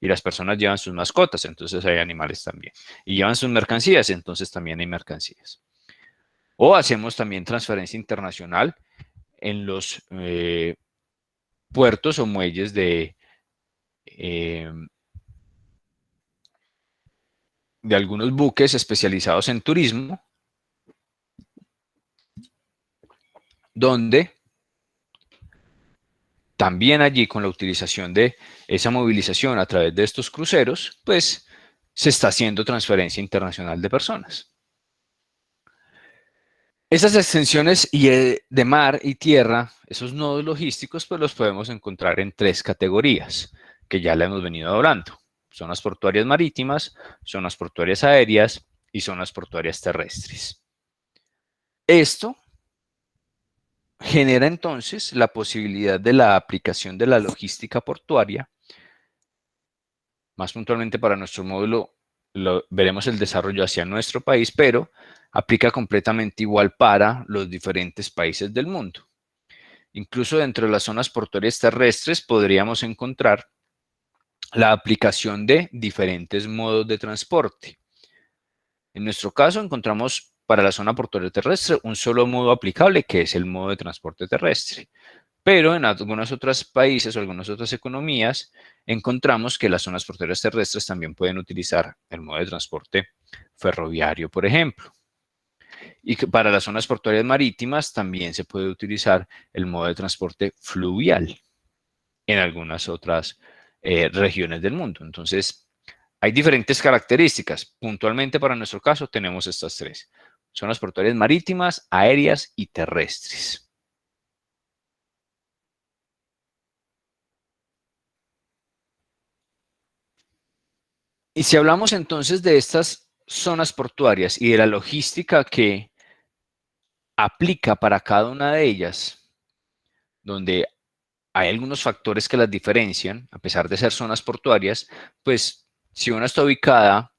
Y las personas llevan sus mascotas, entonces hay animales también. Y llevan sus mercancías, entonces también hay mercancías. O hacemos también transferencia internacional en los puertos o muelles de algunos buques especializados en turismo, donde también allí, con la utilización de esa movilización a través de estos cruceros, pues se está haciendo transferencia internacional de personas. Esas extensiones de mar y tierra, esos nodos logísticos, pues los podemos encontrar en tres categorías, que ya le hemos venido hablando. Zonas portuarias marítimas, zonas portuarias aéreas y zonas portuarias terrestres. Esto genera entonces la posibilidad de la aplicación de la logística portuaria. Más puntualmente para nuestro módulo, veremos el desarrollo hacia nuestro país, pero aplica completamente igual para los diferentes países del mundo. Incluso dentro de las zonas portuarias terrestres podríamos encontrar la aplicación de diferentes modos de transporte. En nuestro caso encontramos para la zona portuaria terrestre un solo modo aplicable, que es el modo de transporte terrestre. Pero en algunos otros países o algunas otras economías encontramos que las zonas portuarias terrestres también pueden utilizar el modo de transporte ferroviario, por ejemplo. Y que para las zonas portuarias marítimas también se puede utilizar el modo de transporte fluvial en algunas otras regiones del mundo. Entonces, hay diferentes características. Puntualmente para nuestro caso tenemos estas tres: zonas portuarias marítimas, aéreas y terrestres. Y si hablamos entonces de estas zonas portuarias y de la logística que aplica para cada una de ellas, donde hay algunos factores que las diferencian, a pesar de ser zonas portuarias, pues si una está ubicada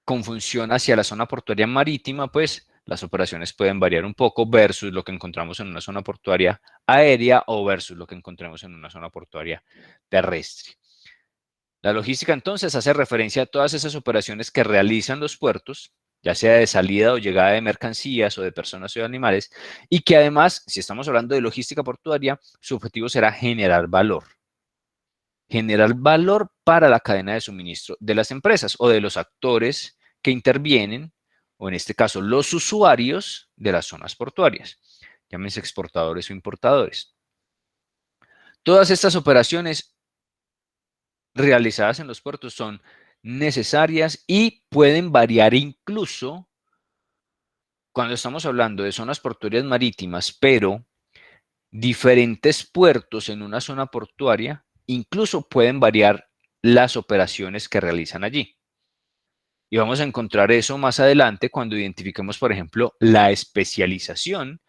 con función hacia la zona portuaria marítima, pues las operaciones pueden variar un poco versus lo que encontramos en una zona portuaria aérea o versus lo que encontramos en una zona portuaria terrestre. La logística entonces hace referencia a todas esas operaciones que realizan los puertos, ya sea de salida o llegada de mercancías o de personas o de animales, y que además, si estamos hablando de logística portuaria, su objetivo será generar valor. Generar valor para la cadena de suministro de las empresas o de los actores que intervienen, o en este caso los usuarios de las zonas portuarias, llámense exportadores o importadores. Todas estas operaciones realizadas en los puertos son necesarias y pueden variar incluso cuando estamos hablando de zonas portuarias marítimas, pero diferentes puertos en una zona portuaria, incluso pueden variar las operaciones que realizan allí. Y vamos a encontrar eso más adelante cuando identifiquemos, por ejemplo, la especialización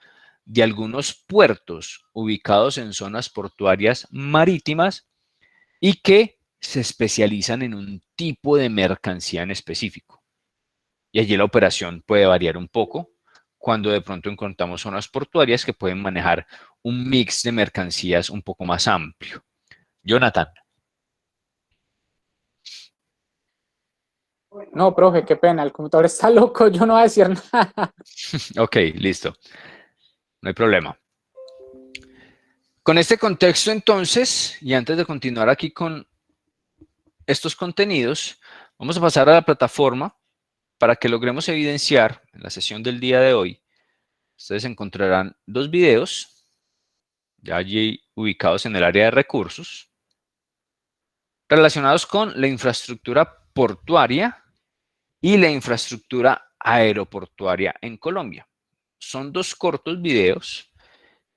de algunos puertos ubicados en zonas portuarias marítimas y que se especializan en un tipo de mercancía en específico. Y allí la operación puede variar un poco cuando de pronto encontramos zonas portuarias que pueden manejar un mix de mercancías un poco más amplio. Jonathan. No, profe, qué pena, el computador está loco, yo no voy a decir nada. Ok, listo. No hay problema. Con este contexto, entonces, y antes de continuar aquí con estos contenidos, vamos a pasar a la plataforma para que logremos evidenciar en la sesión del día de hoy. Ustedes encontrarán dos videos, ya allí ubicados en el área de recursos, relacionados con la infraestructura portuaria y la infraestructura aeroportuaria en Colombia. Son dos cortos videos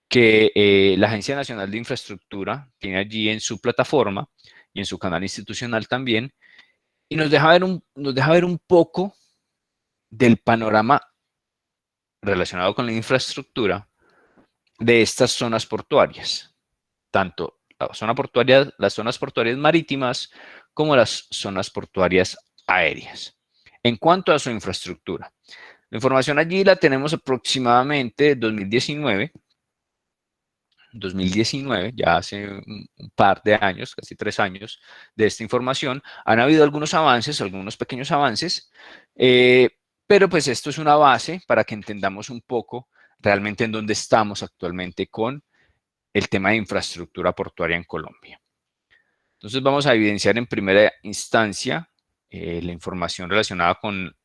que la Agencia Nacional de Infraestructura tiene allí en su plataforma y en su canal institucional también, y nos deja ver un poco del panorama relacionado con la infraestructura de estas zonas portuarias, tanto las zonas portuarias marítimas como las zonas portuarias aéreas. En cuanto a su infraestructura, la información allí la tenemos aproximadamente 2019, ya hace un par de años, casi 3 años de esta información. Han habido algunos avances, algunos pequeños avances, pero pues esto es una base para que entendamos un poco realmente en dónde estamos actualmente con el tema de infraestructura portuaria en Colombia. Entonces vamos a evidenciar en primera instancia la información relacionada con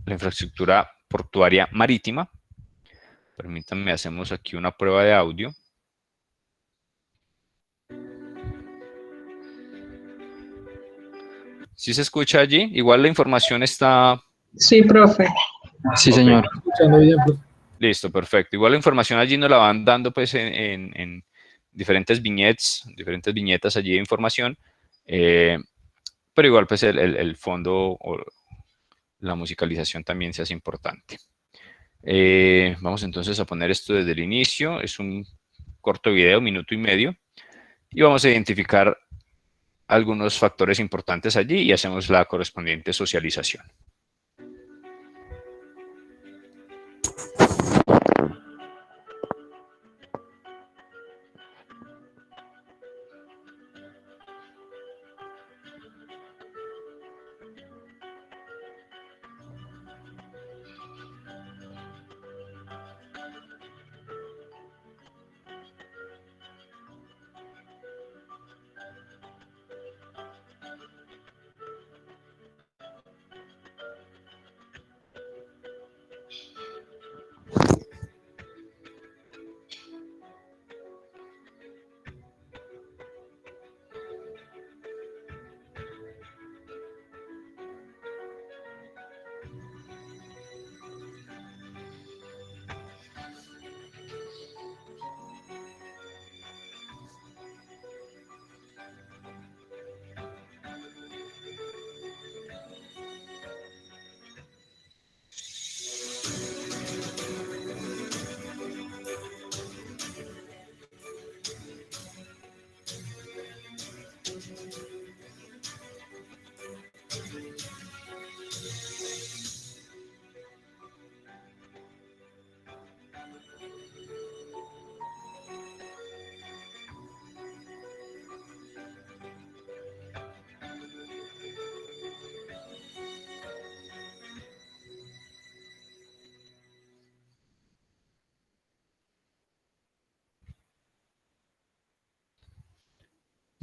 la infraestructura portuaria marítima. Permítanme, hacemos aquí una prueba de audio. ¿Sí se escucha allí? Igual la información está... Sí, profe. Sí, señor. Listo, perfecto. Igual la información allí nos la van dando pues en diferentes viñetas allí de información, pero igual pues el fondo o la musicalización también se hace importante. Vamos entonces a poner esto desde el inicio. Es un corto video, 1 minuto y medio, y vamos a identificar algunos factores importantes allí y hacemos la correspondiente socialización.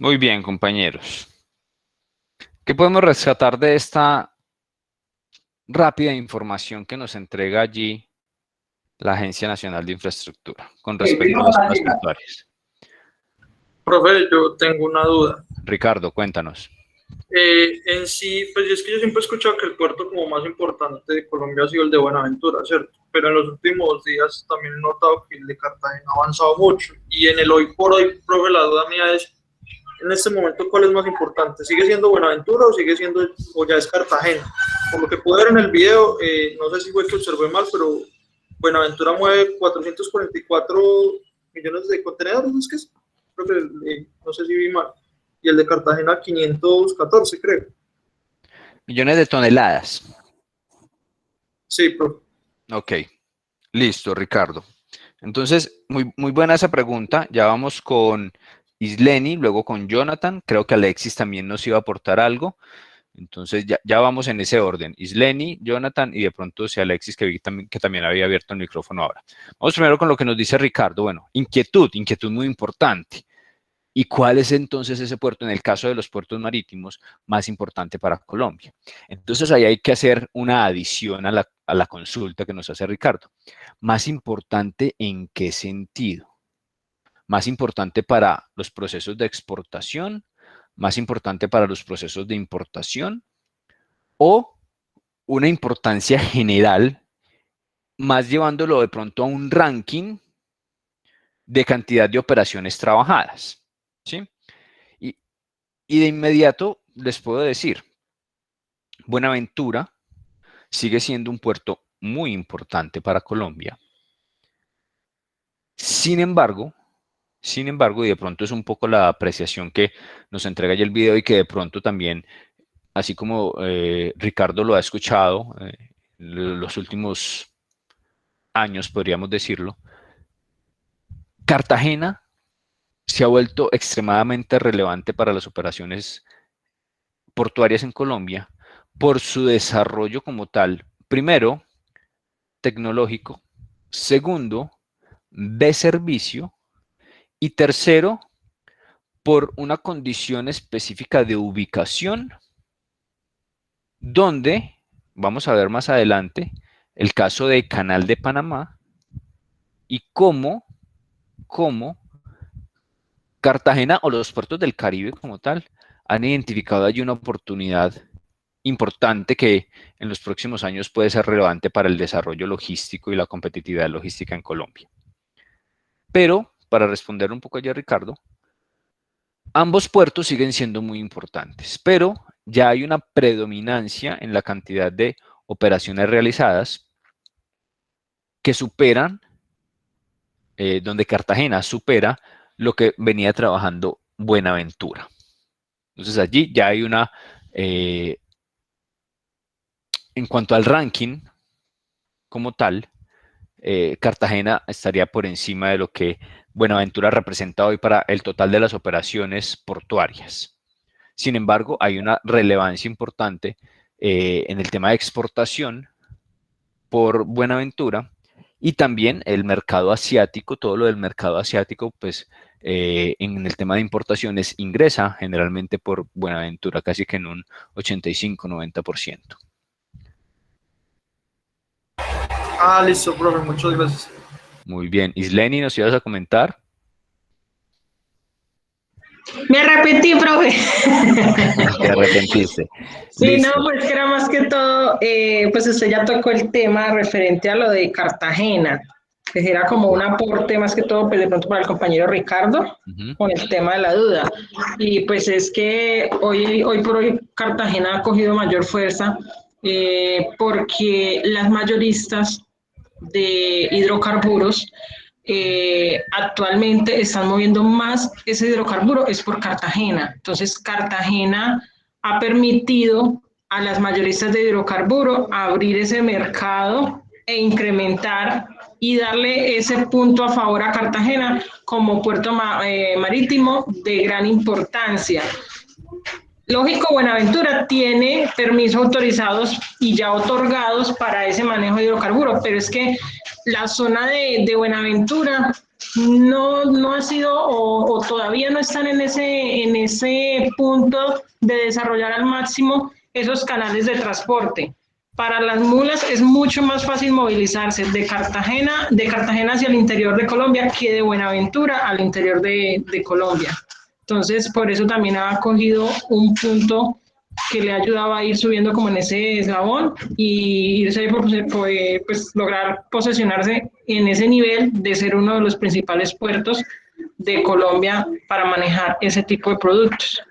Muy bien, compañeros. ¿Qué podemos rescatar de esta rápida información que nos entrega allí la Agencia Nacional de Infraestructura con respecto a las zonas portuarias? Profe, yo tengo una duda. Ricardo, cuéntanos. En sí, pues es que yo siempre he escuchado que el puerto como más importante de Colombia ha sido el de Buenaventura, ¿cierto? Pero en los últimos días también he notado que el de Cartagena ha avanzado mucho. Y en el hoy por hoy, profe, la duda mía es, en este momento, ¿cuál es más importante? ¿Sigue siendo Buenaventura o ya es Cartagena? Por lo que pude ver en el video, no sé si fue que observé mal, pero Buenaventura mueve 444 millones de contenedores, ¿es que es? Creo que, no sé si vi mal. Y el de Cartagena 514, creo. Millones de toneladas. Sí, profe. Ok, listo, Ricardo. Entonces, muy buena esa pregunta. Ya vamos con Isleni, luego con Jonathan. Creo que Alexis también nos iba a aportar algo. Entonces ya vamos en ese orden. Isleni, Jonathan y de pronto si Alexis, que vi que también había abierto el micrófono ahora. Vamos primero con lo que nos dice Ricardo. Bueno, inquietud muy importante. ¿Y cuál es entonces ese puerto, en el caso de los puertos marítimos, más importante para Colombia? Entonces ahí hay que hacer una adición a la consulta que nos hace Ricardo. ¿Más importante en qué sentido? ¿Más importante para los procesos de exportación? ¿Más importante para los procesos de importación? ¿O una importancia general, más llevándolo de pronto a un ranking de cantidad de operaciones trabajadas? ¿Sí? Y de inmediato les puedo decir, Buenaventura sigue siendo un puerto muy importante para Colombia. Sin embargo, y de pronto es un poco la apreciación que nos entrega ya el video y que de pronto también, así como Ricardo lo ha escuchado los últimos años, podríamos decirlo, Cartagena se ha vuelto extremadamente relevante para las operaciones portuarias en Colombia por su desarrollo como tal, primero, tecnológico, segundo, de servicio, y tercero, por una condición específica de ubicación, donde, vamos a ver más adelante, el caso de Canal de Panamá y cómo Cartagena o los puertos del Caribe como tal han identificado allí una oportunidad importante que en los próximos años puede ser relevante para el desarrollo logístico y la competitividad logística en Colombia. Pero, para responder un poco allá a Ricardo, ambos puertos siguen siendo muy importantes, pero ya hay una predominancia en la cantidad de operaciones realizadas que superan, donde Cartagena supera lo que venía trabajando Buenaventura. Entonces allí ya hay una, en cuanto al ranking como tal, Cartagena estaría por encima de lo que Buenaventura representa hoy para el total de las operaciones portuarias. Sin embargo, hay una relevancia importante en el tema de exportación por Buenaventura y también el mercado asiático, todo lo del mercado asiático, pues en el tema de importaciones ingresa generalmente por Buenaventura, casi que en un 85-90%. Listo, profe, muchas gracias. Muy bien. Isleni, ¿nos ibas a comentar? Me arrepentí, profe. Te arrepentiste. Sí, Listo. no, pues que era más que todo, pues usted ya tocó el tema referente a lo de Cartagena, que era como un aporte más que todo, pues de pronto para el compañero Ricardo, con el tema de la duda. Y pues es que hoy por hoy Cartagena ha cogido mayor fuerza porque las mayoristas de hidrocarburos actualmente están moviendo más ese hidrocarburo, es por Cartagena. Entonces, Cartagena ha permitido a las mayoristas de hidrocarburo abrir ese mercado e incrementar y darle ese punto a favor a Cartagena como puerto marítimo de gran importancia. Lógico, Buenaventura tiene permisos autorizados y ya otorgados para ese manejo de hidrocarburos, pero es que la zona de Buenaventura no ha sido o todavía no están en ese punto de desarrollar al máximo esos canales de transporte. Para las mulas es mucho más fácil movilizarse de Cartagena hacia el interior de Colombia que de Buenaventura al interior de Colombia. Entonces, por eso también ha cogido un punto que le ayudaba a ir subiendo como en ese eslabón y irse pues lograr posesionarse en ese nivel de ser uno de los principales puertos de Colombia para manejar ese tipo de productos.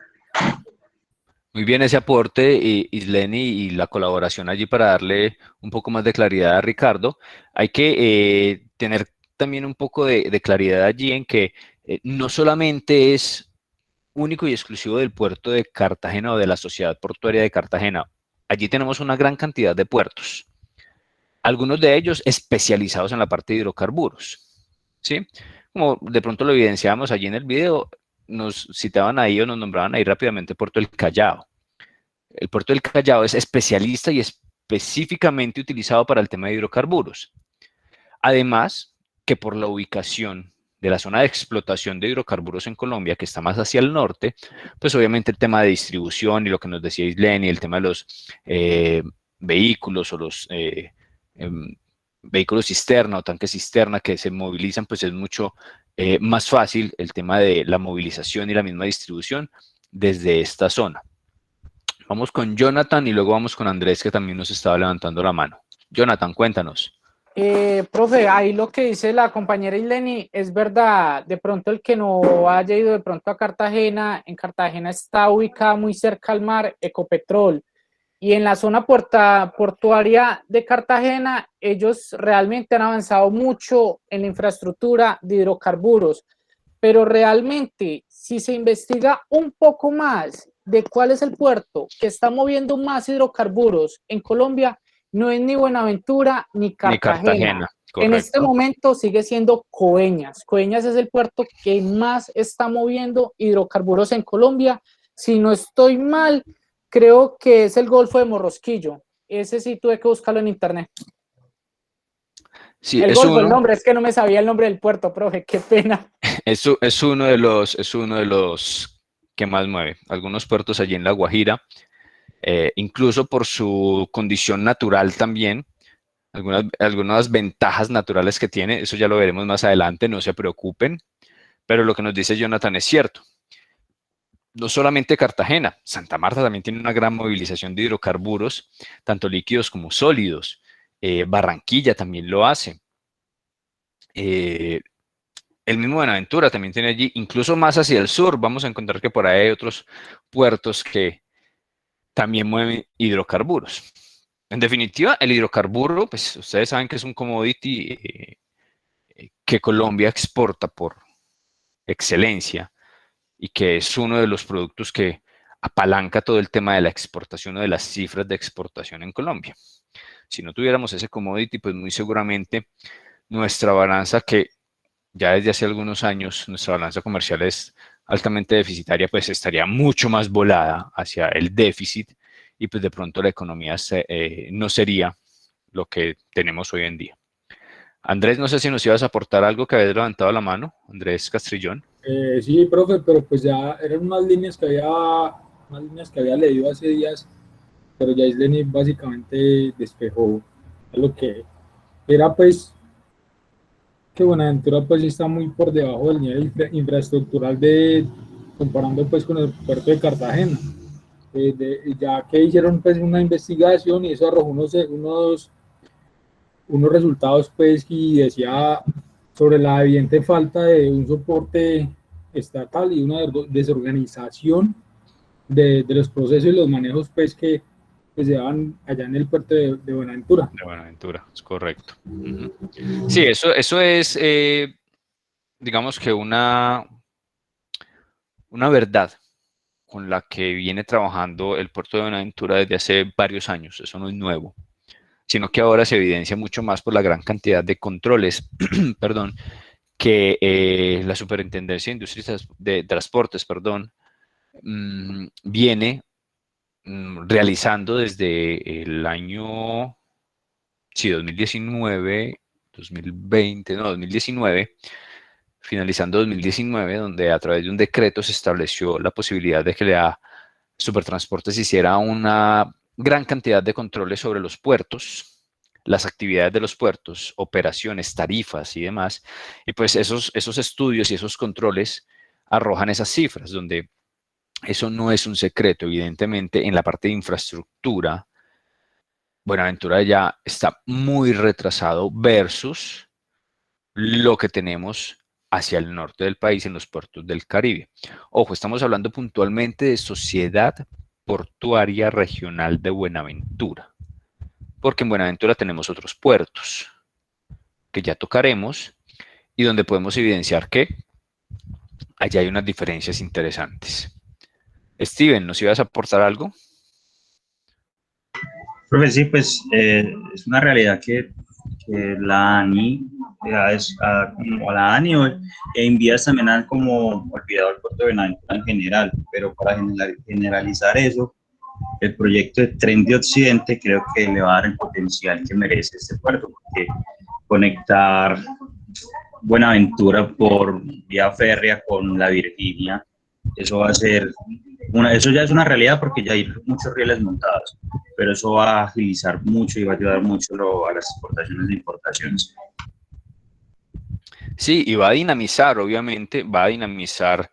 Muy bien ese aporte, Isleni, y la colaboración allí para darle un poco más de claridad a Ricardo. Hay que tener también un poco de claridad allí en que no solamente es único y exclusivo del puerto de Cartagena o de la Sociedad Portuaria de Cartagena. Allí tenemos una gran cantidad de puertos, algunos de ellos especializados en la parte de hidrocarburos, ¿sí? Como de pronto lo evidenciamos allí en el video, nos citaban ahí o nos nombraban ahí rápidamente Puerto El Callao, El puerto del Callao es especialista y específicamente utilizado para el tema de hidrocarburos. Además, que por la ubicación de la zona de explotación de hidrocarburos en Colombia, que está más hacia el norte, pues obviamente el tema de distribución y lo que nos decía Isleni, el tema de los vehículos o los vehículos cisterna o tanques cisterna que se movilizan, pues es mucho más fácil el tema de la movilización y la misma distribución desde esta zona. Vamos con Jonathan y luego vamos con Andrés, que también nos estaba levantando la mano. Jonathan, cuéntanos. Profe, ahí lo que dice la compañera Isleni es verdad. De pronto el que no haya ido de pronto a Cartagena, en Cartagena está ubicada muy cerca al mar Ecopetrol. Y en la zona portuaria de Cartagena, ellos realmente han avanzado mucho en la infraestructura de hidrocarburos. Pero realmente, si se investiga un poco más de cuál es el puerto que está moviendo más hidrocarburos en Colombia, no es ni Buenaventura ni Cartagena. En este momento sigue siendo Coveñas. Coveñas es el puerto que más está moviendo hidrocarburos en Colombia. Si no estoy mal, creo que es el Golfo de Morrosquillo. Ese sí tuve que buscarlo en internet. Sí, el nombre, es que no me sabía el nombre del puerto, profe, qué pena. Es uno de los que más mueve. Algunos puertos allí en La Guajira, incluso por su condición natural también, algunas ventajas naturales que tiene, eso ya lo veremos más adelante, no se preocupen, pero lo que nos dice Jonathan es cierto. No solamente Cartagena, Santa Marta también tiene una gran movilización de hidrocarburos, tanto líquidos como sólidos. Barranquilla también lo hace. El mismo Buenaventura también tiene allí, incluso más hacia el sur, vamos a encontrar que por ahí hay otros puertos que también mueven hidrocarburos. En definitiva, el hidrocarburo, pues ustedes saben que es un commodity que Colombia exporta por excelencia y que es uno de los productos que apalanca todo el tema de la exportación o de las cifras de exportación en Colombia. Si no tuviéramos ese commodity, pues muy seguramente nuestra balanza, que ya desde hace algunos años nuestra balanza comercial es altamente deficitaria, pues estaría mucho más volada hacia el déficit y pues de pronto la economía no sería lo que tenemos hoy en día. Andrés, no sé si nos ibas a aportar algo, que habías levantado la mano, Andrés Castrillón. Sí, profe, pero pues ya eran unas líneas que había leído hace días, pero ya Isleni básicamente despejó lo que era, pues que Buenaventura pues está muy por debajo del nivel infraestructural comparando pues con el puerto de Cartagena, ya que hicieron pues una investigación y eso arrojó unos resultados pues, y decía sobre la evidente falta de un soporte estatal y una desorganización de los procesos y los manejos pues que se daban allá en el puerto de Buenaventura. De Buenaventura, es correcto. Sí, eso es, digamos que una verdad con la que viene trabajando el puerto de Buenaventura desde hace varios años. Eso no es nuevo, sino que ahora se evidencia mucho más por la gran cantidad de controles, perdón, que la Superintendencia de Industrias de Transportes, viene realizando desde el año 2019, finalizando 2019, donde a través de un decreto se estableció la posibilidad de que la Supertransportes hiciera una gran cantidad de controles sobre los puertos, las actividades de los puertos, operaciones, tarifas y demás. Y pues esos estudios y esos controles arrojan esas cifras, donde eso no es un secreto. Evidentemente, en la parte de infraestructura, Buenaventura ya está muy retrasado versus lo que tenemos hacia el norte del país en los puertos del Caribe. Ojo, estamos hablando puntualmente de Sociedad Portuaria Regional de Buenaventura, porque en Buenaventura tenemos otros puertos que ya tocaremos y donde podemos evidenciar que allá hay unas diferencias interesantes. Steven, ¿nos ibas a aportar algo? Profe, sí, pues es una realidad que la ANI, como la ANI e Invías también han como olvidado el puerto de Buenaventura en general, pero para generalizar eso, el proyecto de Tren de Occidente creo que le va a dar el potencial que merece este puerto, porque conectar Buenaventura por vía férrea con la Virginia, eso va a ser, eso ya es una realidad porque ya hay muchos rieles montados, pero eso va a agilizar mucho y va a ayudar mucho a las exportaciones e importaciones. Sí, y va a dinamizar, obviamente, va a dinamizar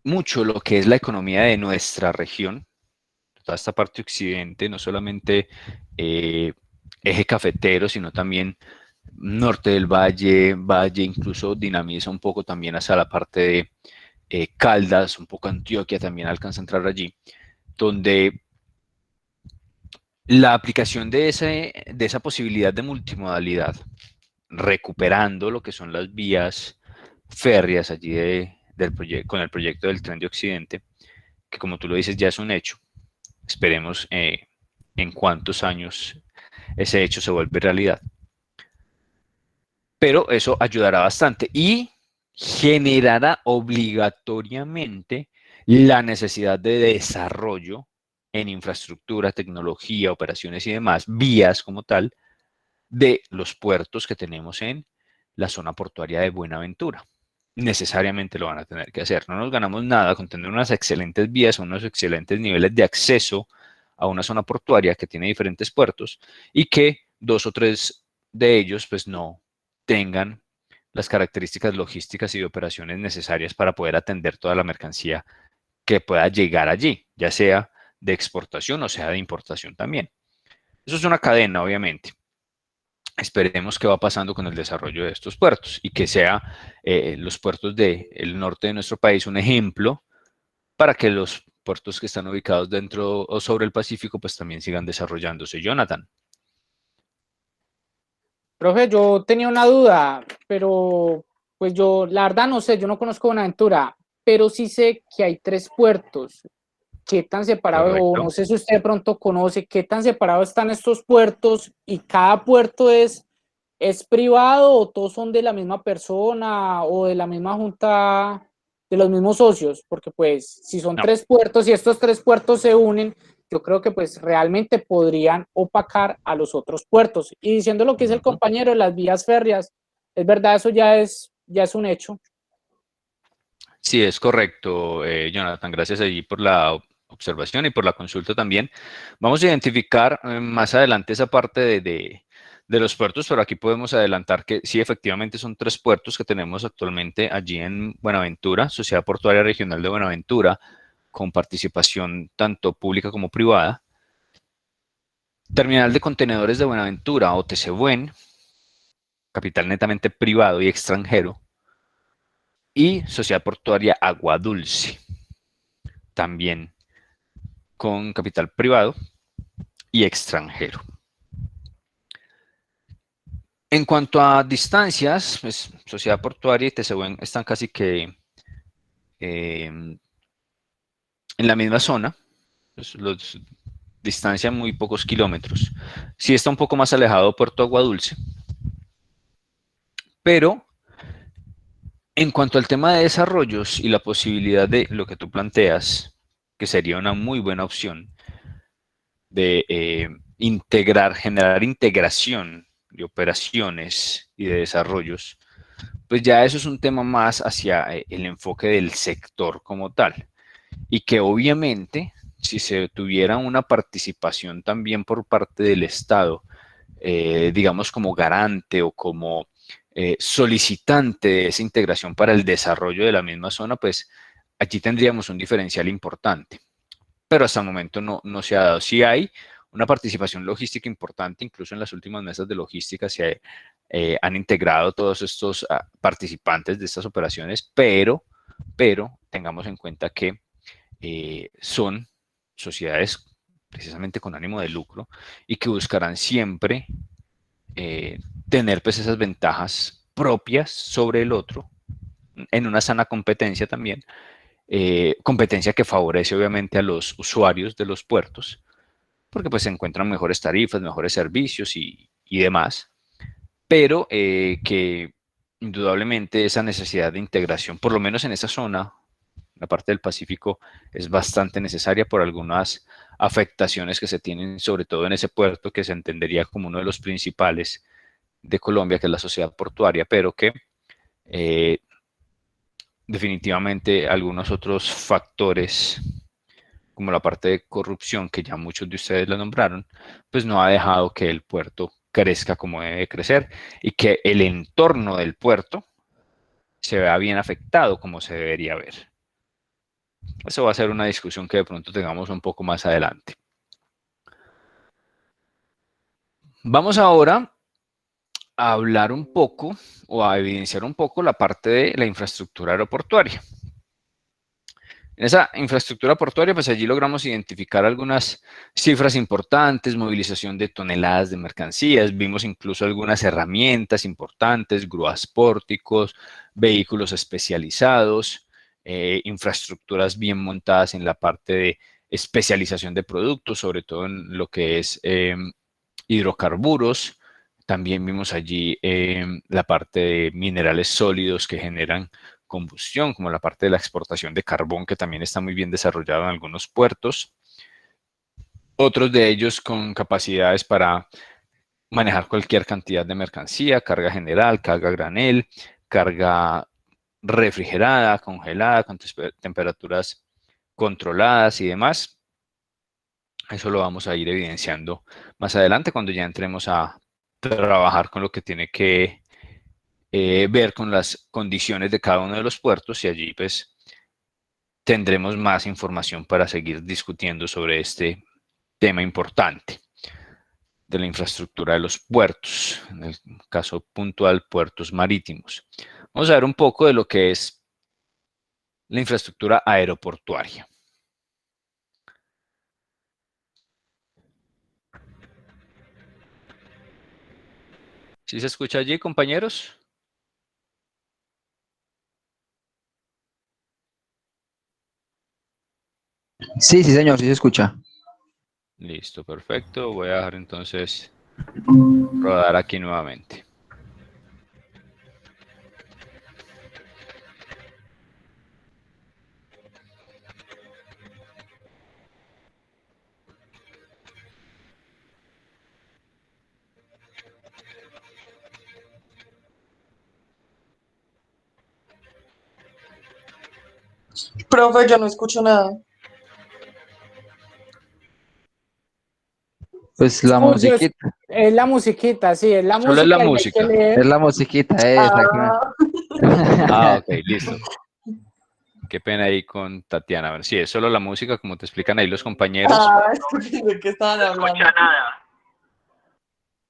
mucho lo que es la economía de nuestra región, toda esta parte occidente, no solamente eje cafetero, sino también norte del valle, incluso dinamiza un poco también hacia la parte de Caldas, un poco Antioquia también alcanza a entrar allí, donde la aplicación de esa posibilidad de multimodalidad, recuperando lo que son las vías férreas allí con el proyecto del Tren de Occidente, que como tú lo dices ya es un hecho. Esperemos en cuántos años ese hecho se vuelve realidad. Pero eso ayudará bastante y generará obligatoriamente la necesidad de desarrollo en infraestructura, tecnología, operaciones y demás, vías como tal, de los puertos que tenemos en la zona portuaria de Buenaventura. Necesariamente lo van a tener que hacer. No nos ganamos nada con tener unas excelentes vías, unos excelentes niveles de acceso a una zona portuaria que tiene diferentes puertos y que 2 o 3 de ellos pues no tengan las características logísticas y de operaciones necesarias para poder atender toda la mercancía que pueda llegar allí, ya sea de exportación o sea de importación también. Eso es una cadena, obviamente. Esperemos que va pasando con el desarrollo de estos puertos y que sea los puertos del norte de nuestro país un ejemplo para que los puertos que están ubicados dentro o sobre el Pacífico pues también sigan desarrollándose. Jonathan. Profe, yo tenía una duda, pero pues yo la verdad no sé, yo no conozco Buenaventura, pero sí sé que hay 3 puertos. ¿Qué tan separados, o no sé si usted de pronto conoce, qué tan separados están estos puertos y cada puerto es privado o todos son de la misma persona o de la misma junta, de los mismos socios? Porque pues si son 3 puertos y estos 3 puertos se unen, yo creo que pues realmente podrían opacar a los otros puertos. Y diciendo lo que es el compañero de las vías férreas, es verdad, eso ya es un hecho. Sí, es correcto, Jonathan, gracias allí por la observación y por la consulta también. Vamos a identificar más adelante esa parte de los puertos, pero aquí podemos adelantar que sí, efectivamente son 3 puertos que tenemos actualmente allí en Buenaventura, Sociedad Portuaria Regional de Buenaventura, con participación tanto pública como privada. Terminal de Contenedores de Buenaventura, OTC Buen, capital netamente privado y extranjero. Y Sociedad Portuaria Agua Dulce, también con capital privado y extranjero. En cuanto a distancias, pues, Sociedad Portuaria y TCBuen están casi que en la misma zona, pues, distancia muy pocos kilómetros. Sí está un poco más alejado Puerto Agua Dulce, pero en cuanto al tema de desarrollos y la posibilidad de lo que tú planteas, que sería una muy buena opción de generar integración de operaciones y de desarrollos, pues ya eso es un tema más hacia el enfoque del sector como tal. Y que obviamente, si se tuviera una participación también por parte del Estado, digamos como garante o como solicitante de esa integración para el desarrollo de la misma zona, pues allí tendríamos un diferencial importante. Pero hasta el momento no se ha dado. Sí hay una participación logística importante, incluso en las últimas mesas de logística se han integrado todos estos participantes de estas operaciones, pero tengamos en cuenta que son sociedades precisamente con ánimo de lucro y que buscarán siempre tener pues esas ventajas propias sobre el otro en una sana competencia también, competencia que favorece obviamente a los usuarios de los puertos, porque pues se encuentran mejores tarifas, mejores servicios y demás, pero que indudablemente esa necesidad de integración, por lo menos en esa zona La parte del Pacífico es bastante necesaria por algunas afectaciones que se tienen, sobre todo en ese puerto que se entendería como uno de los principales de Colombia, que es la sociedad portuaria, pero que definitivamente algunos otros factores, como la parte de corrupción, que ya muchos de ustedes la nombraron, pues no ha dejado que el puerto crezca como debe crecer y que el entorno del puerto se vea bien afectado como se debería ver. Eso va a ser una discusión que de pronto tengamos un poco más adelante. Vamos ahora a hablar un poco o a evidenciar un poco la parte de la infraestructura aeroportuaria. En esa infraestructura portuaria, pues allí logramos identificar algunas cifras importantes, movilización de toneladas de mercancías, vimos incluso algunas herramientas importantes, grúas pórticos, vehículos especializados, infraestructuras bien montadas en la parte de especialización de productos, sobre todo en lo que es hidrocarburos. También vimos allí la parte de minerales sólidos que generan combustión, como la parte de la exportación de carbón, que también está muy bien desarrollado en algunos puertos. Otros de ellos con capacidades para manejar cualquier cantidad de mercancía, carga general, carga granel, carga refrigerada, congelada, con temperaturas controladas y demás. Eso lo vamos a ir evidenciando más adelante cuando ya entremos a trabajar con lo que tiene que ver con las condiciones de cada uno de los puertos, y allí pues tendremos más información para seguir discutiendo sobre este tema importante de la infraestructura de los puertos, en el caso puntual, puertos marítimos. Vamos a ver un poco de lo que es la infraestructura aeroportuaria. ¿Sí se escucha allí, compañeros? Sí, sí, señor, sí se escucha. Listo, perfecto. Voy a dejar entonces rodar aquí nuevamente. Profe, yo no escucho nada. Pues la musiquita. Es la musiquita, sí, es la Solo es la música y hay que música. leer. Es la musiquita, exactamente. Ah, ok, listo. Qué pena ahí con Tatiana. A ver, sí, es solo la música, como te explican ahí los compañeros. ¿De qué estaban hablando? No escucha nada.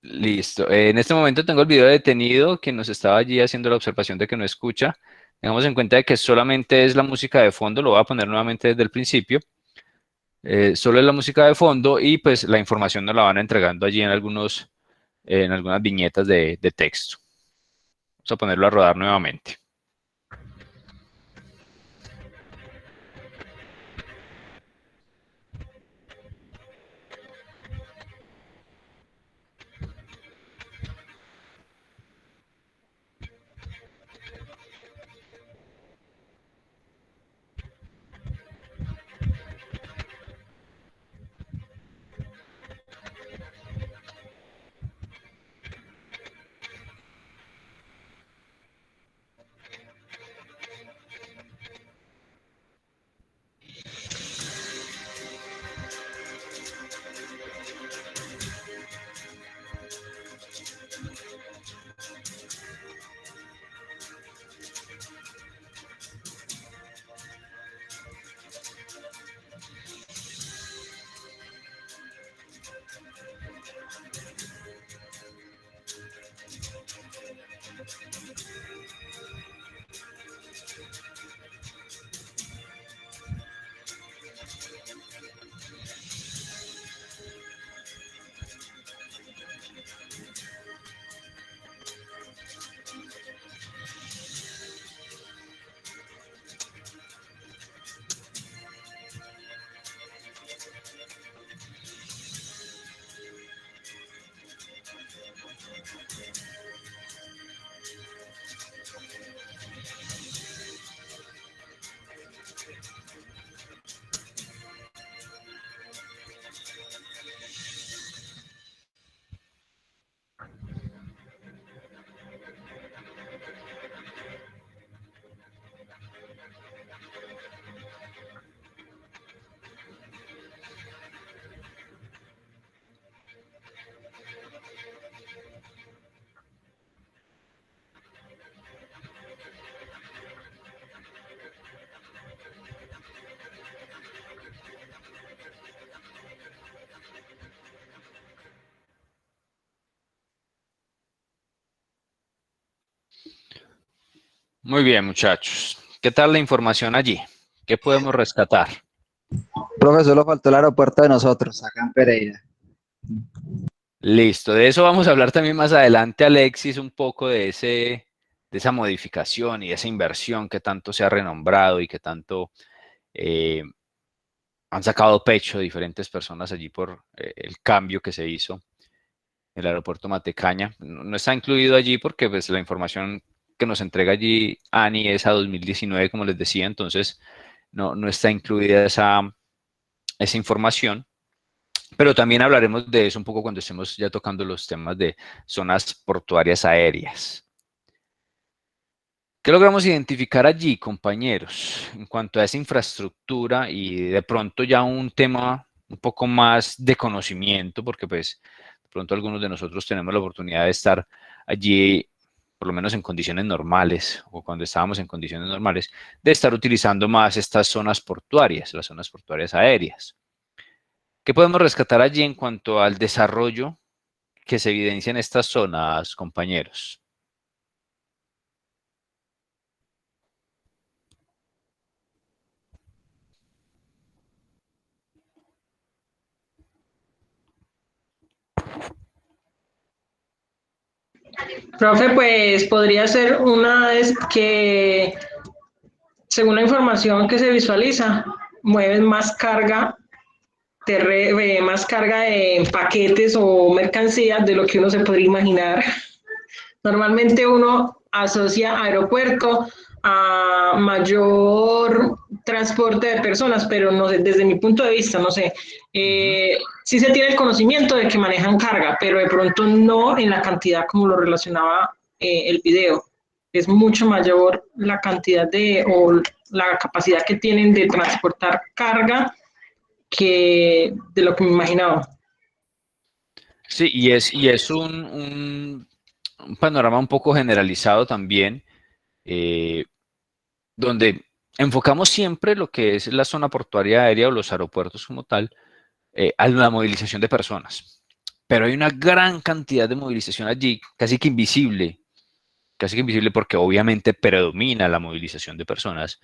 Listo. En este momento tengo el video detenido, que nos estaba allí haciendo la observación de que no escucha. Tengamos en cuenta de que solamente es la música de fondo, lo voy a poner nuevamente desde el principio. Solo es la música de fondo y pues la información nos la van entregando allí en algunas viñetas de texto. Vamos a ponerlo a rodar nuevamente. Muy bien, muchachos. ¿Qué tal la información allí? ¿Qué podemos rescatar? Profe, solo faltó el aeropuerto de nosotros, acá en Pereira. Listo, de eso vamos a hablar también más adelante, Alexis, un poco de esa modificación y esa inversión que tanto se ha renombrado y que tanto han sacado pecho diferentes personas allí por el cambio que se hizo en el aeropuerto Matecaña. No está incluido allí porque pues, la información que nos entrega allí ANI es a 2019, como les decía, entonces no está incluida esa información. Pero también hablaremos de eso un poco cuando estemos ya tocando los temas de zonas portuarias aéreas. ¿Qué logramos identificar allí, compañeros, en cuanto a esa infraestructura y de pronto ya un tema un poco más de conocimiento, porque pues de pronto algunos de nosotros tenemos la oportunidad de estar allí, por lo menos en condiciones normales, o cuando estábamos en condiciones normales, de estar utilizando más estas zonas portuarias, las zonas portuarias aéreas? ¿Qué podemos rescatar allí en cuanto al desarrollo que se evidencia en estas zonas, compañeros? Profe, pues podría ser una vez que, según la información que se visualiza, mueven más carga más carga de paquetes o mercancías de lo que uno se podría imaginar. Normalmente uno asocia aeropuerto a mayor transporte de personas, pero no sé, desde mi punto de vista, no sé, sí se tiene el conocimiento de que manejan carga, pero de pronto no en la cantidad como lo relacionaba el video. Es mucho mayor la cantidad o la capacidad que tienen de transportar carga que de lo que me imaginaba. Sí, y es un panorama un poco generalizado también, donde enfocamos siempre lo que es la zona portuaria aérea o los aeropuertos como tal, a la movilización de personas. Pero hay una gran cantidad de movilización allí, casi que invisible porque obviamente predomina la movilización de personas,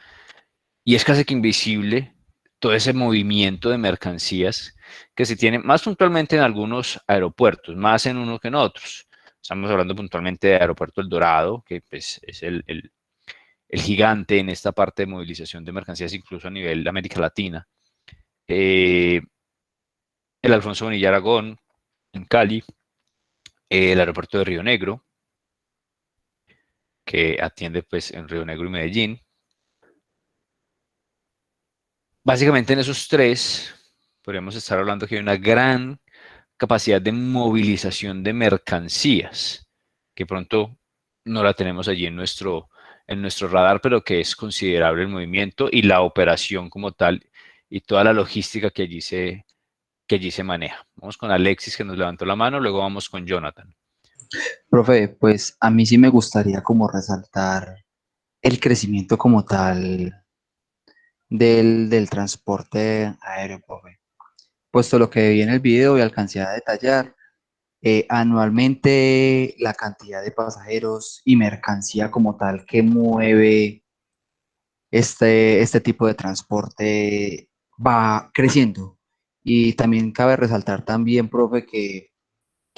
y es casi que invisible todo ese movimiento de mercancías que se tiene más puntualmente en algunos aeropuertos, más en unos que en otros. Estamos hablando puntualmente de Aeropuerto El Dorado, que pues, es el gigante en esta parte de movilización de mercancías, incluso a nivel de América Latina. El Alfonso Bonilla Aragón, en Cali, el aeropuerto de Río Negro, que atiende pues en Río Negro y Medellín. Básicamente en esos tres podríamos estar hablando que hay una gran capacidad de movilización de mercancías, que pronto no la tenemos allí en nuestro radar, pero que es considerable el movimiento y la operación como tal y toda la logística que allí se maneja. Vamos con Alexis, que nos levantó la mano, luego vamos con Jonathan. Profe, pues a mí sí me gustaría como resaltar el crecimiento como tal del transporte aéreo, profe. Puesto lo que vi en el video y alcancé a detallar, anualmente la cantidad de pasajeros y mercancía como tal que mueve este tipo de transporte va creciendo. Y también cabe resaltar también, profe, que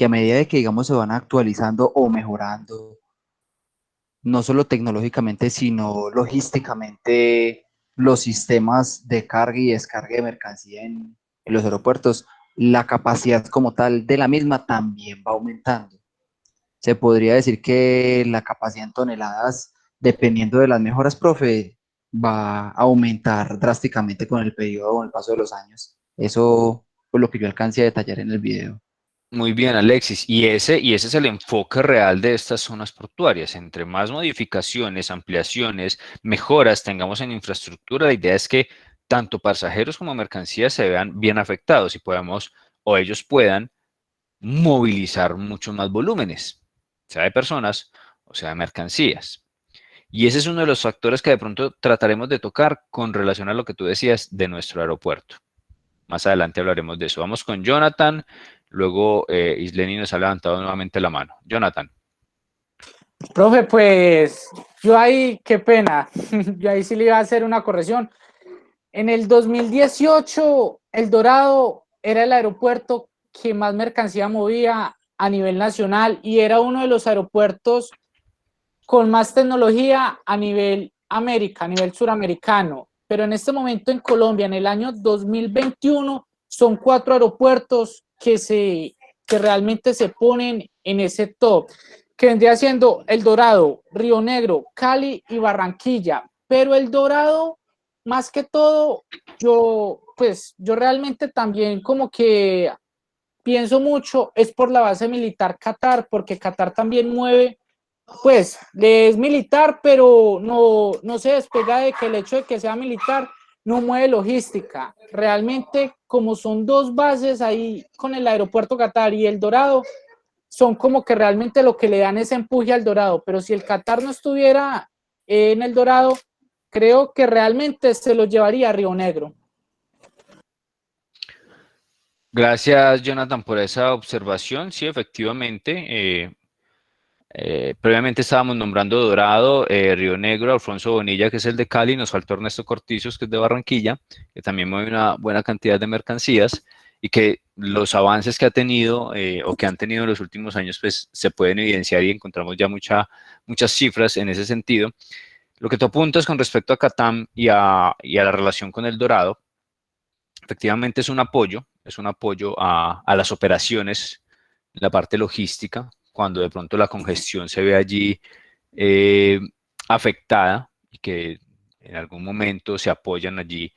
a medida de que, digamos, se van actualizando o mejorando, no solo tecnológicamente, sino logísticamente, los sistemas de carga y descarga de mercancía en los aeropuertos, la capacidad como tal de la misma también va aumentando. Se podría decir que la capacidad en toneladas, dependiendo de las mejoras, profe, va a aumentar drásticamente con el periodo, con el paso de los años. Eso fue lo que yo alcancé a detallar en el video. Muy bien, Alexis. Y ese es el enfoque real de estas zonas portuarias. Entre más modificaciones, ampliaciones, mejoras tengamos en infraestructura, la idea es que tanto pasajeros como mercancías se vean bien afectados y podamos, o ellos puedan, movilizar muchos más volúmenes, sea de personas o sea de mercancías. Y ese es uno de los factores que de pronto trataremos de tocar con relación a lo que tú decías de nuestro aeropuerto. Más adelante hablaremos de eso. Vamos con Jonathan. Luego Isleni nos ha levantado nuevamente la mano. Jonathan. Profe, pues yo ahí, qué pena, yo ahí sí le iba a hacer una corrección. En el 2018, El Dorado era el aeropuerto que más mercancía movía a nivel nacional y era uno de los aeropuertos con más tecnología a nivel América, a nivel suramericano. Pero en este momento en Colombia, en el año 2021, son 4 aeropuertos que realmente se ponen en ese top, que vendría siendo El Dorado, Río Negro, Cali y Barranquilla. Pero El Dorado, más que todo, yo realmente también como que pienso mucho es por la base militar Qatar, porque Qatar también mueve, pues es militar, pero no se despega de que el hecho de que sea militar no mueve logística. Realmente, como son 2 bases ahí con el aeropuerto Qatar y El Dorado, son como que realmente lo que le dan ese empuje al Dorado, pero si el Qatar no estuviera en El Dorado, creo que realmente se lo llevaría a Río Negro. Gracias, Jonathan, por esa observación. Sí, efectivamente. Previamente estábamos nombrando Dorado, Río Negro, Alfonso Bonilla, que es el de Cali, nos faltó Ernesto Cortizos, que es de Barranquilla, que también mueve una buena cantidad de mercancías y que los avances que ha tenido o que han tenido en los últimos años, pues se pueden evidenciar y encontramos ya muchas cifras en ese sentido. Lo que tú apuntas con respecto a Catam y a la relación con El Dorado, efectivamente es un apoyo a las operaciones, la parte logística, cuando de pronto la congestión se ve allí afectada y que en algún momento se apoyan allí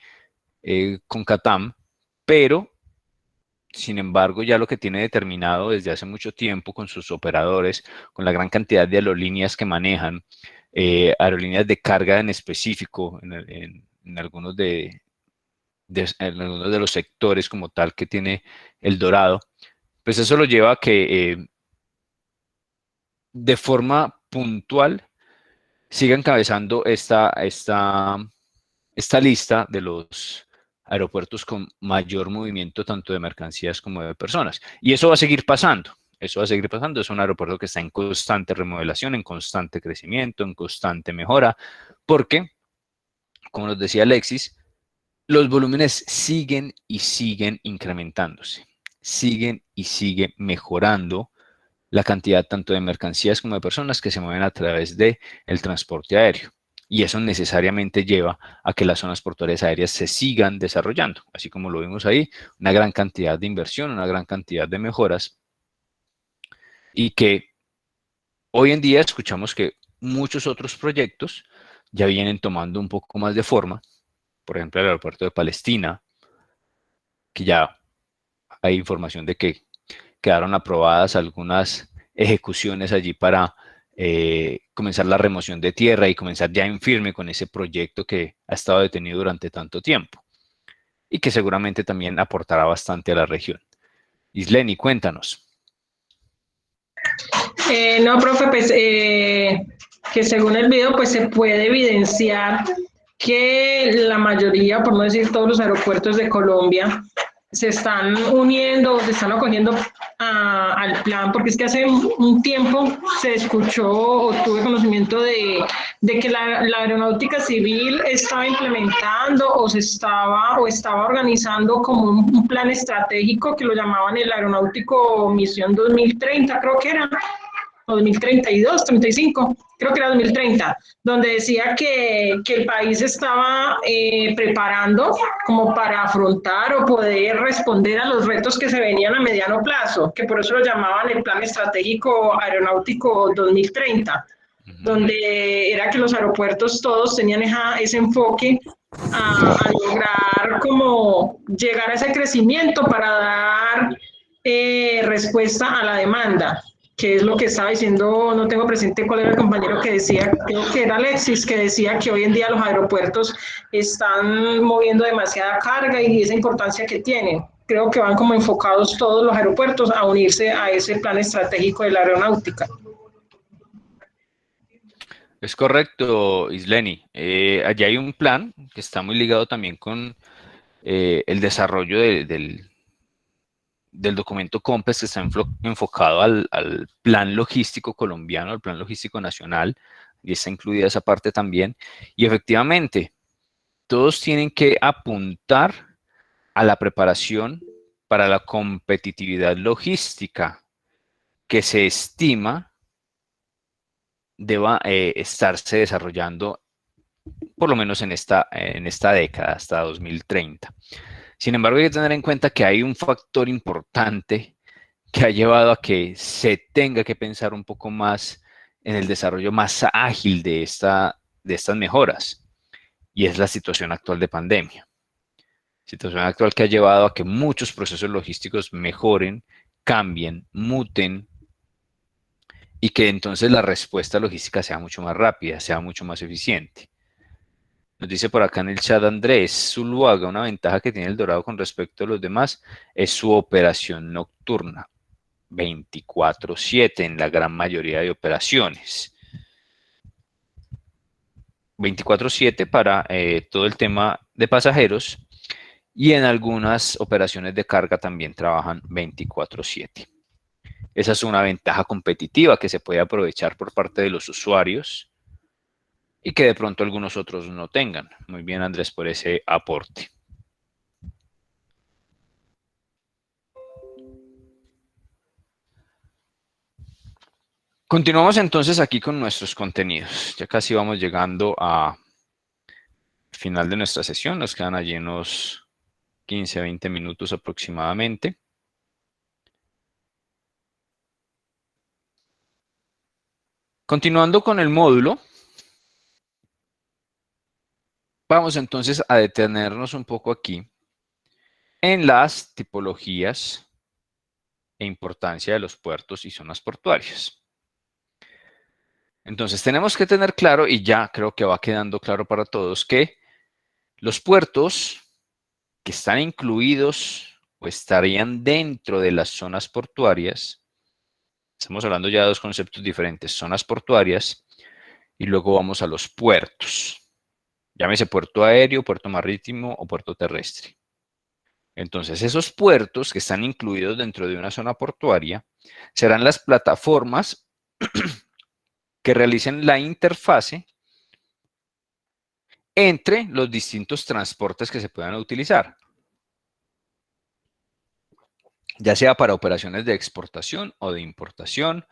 con Catam, pero sin embargo ya lo que tiene determinado desde hace mucho tiempo con sus operadores, con la gran cantidad de aerolíneas que manejan, aerolíneas de carga en específico en algunos de algunos de los sectores como tal que tiene El Dorado, pues eso lo lleva a que de forma puntual siga encabezando esta lista de los aeropuertos con mayor movimiento tanto de mercancías como de personas. Y eso va a seguir pasando. Eso va a seguir pasando. Es un aeropuerto que está en constante remodelación, en constante crecimiento, en constante mejora, porque, como nos decía Alexis, los volúmenes siguen y siguen incrementándose, siguen y sigue mejorando la cantidad tanto de mercancías como de personas que se mueven a través del transporte aéreo. Y eso necesariamente lleva a que las zonas portuarias aéreas se sigan desarrollando, así como lo vimos ahí, una gran cantidad de inversión, una gran cantidad de mejoras, y que hoy en día escuchamos que muchos otros proyectos ya vienen tomando un poco más de forma. Por ejemplo, el aeropuerto de Palestina, que ya hay información de que quedaron aprobadas algunas ejecuciones allí para comenzar la remoción de tierra y comenzar ya en firme con ese proyecto que ha estado detenido durante tanto tiempo y que seguramente también aportará bastante a la región. Isleni, cuéntanos. No, profe, pues que según el video pues se puede evidenciar que la mayoría, por no decir todos los aeropuertos de Colombia, se están uniendo, se están acogiendo al plan, porque es que hace un tiempo se escuchó o tuve conocimiento de que la aeronáutica civil estaba implementando o estaba organizando como un plan estratégico que lo llamaban el Aeronáutico Misión 2030, creo que era, 2032, 35, creo que era 2030, donde decía que el país estaba preparando como para afrontar o poder responder a los retos que se venían a mediano plazo, que por eso lo llamaban el Plan Estratégico Aeronáutico 2030, donde era que los aeropuertos todos tenían ese enfoque a lograr como llegar a ese crecimiento para dar respuesta a la demanda, que es lo que estaba diciendo, no tengo presente cuál era el compañero que decía, creo que era Alexis, que decía que hoy en día los aeropuertos están moviendo demasiada carga y esa importancia que tienen. Creo que van como enfocados todos los aeropuertos a unirse a ese plan estratégico de la aeronáutica. Es correcto, Isleni. Allí hay un plan que está muy ligado también con el desarrollo de del documento COMPES, que está enfocado al plan logístico colombiano, al plan logístico nacional, y está incluida esa parte también. Y efectivamente, todos tienen que apuntar a la preparación para la competitividad logística que se estima deba estarse desarrollando por lo menos en esta década, hasta 2030. Sin embargo, hay que tener en cuenta que hay un factor importante que ha llevado a que se tenga que pensar un poco más en el desarrollo más ágil de estas mejoras, y es la situación actual de pandemia. Situación actual que ha llevado a que muchos procesos logísticos mejoren, cambien, muten, y que entonces la respuesta logística sea mucho más rápida, sea mucho más eficiente. Nos dice por acá en el chat Andrés Zuluaga, una ventaja que tiene el Dorado con respecto a los demás es su operación nocturna, 24/7 en la gran mayoría de operaciones. 24/7 para todo el tema de pasajeros, y en algunas operaciones de carga también trabajan 24/7. Esa es una ventaja competitiva que se puede aprovechar por parte de los usuarios y que de pronto algunos otros no tengan. Muy bien, Andrés, por ese aporte. Continuamos entonces aquí con nuestros contenidos. Ya casi vamos llegando al final de nuestra sesión. Nos quedan allí unos 15 a 20 minutos aproximadamente. Continuando con el módulo, vamos entonces a detenernos un poco aquí en las tipologías e importancia de los puertos y zonas portuarias. Entonces tenemos que tener claro, y ya creo que va quedando claro para todos, que los puertos que están incluidos o estarían dentro de las zonas portuarias, estamos hablando ya de dos conceptos diferentes, zonas portuarias, y luego vamos a los puertos. Llámese puerto aéreo, puerto marítimo o puerto terrestre. Entonces, esos puertos que están incluidos dentro de una zona portuaria serán las plataformas que realicen la interfase entre los distintos transportes que se puedan utilizar, ya sea para operaciones de exportación o de importación,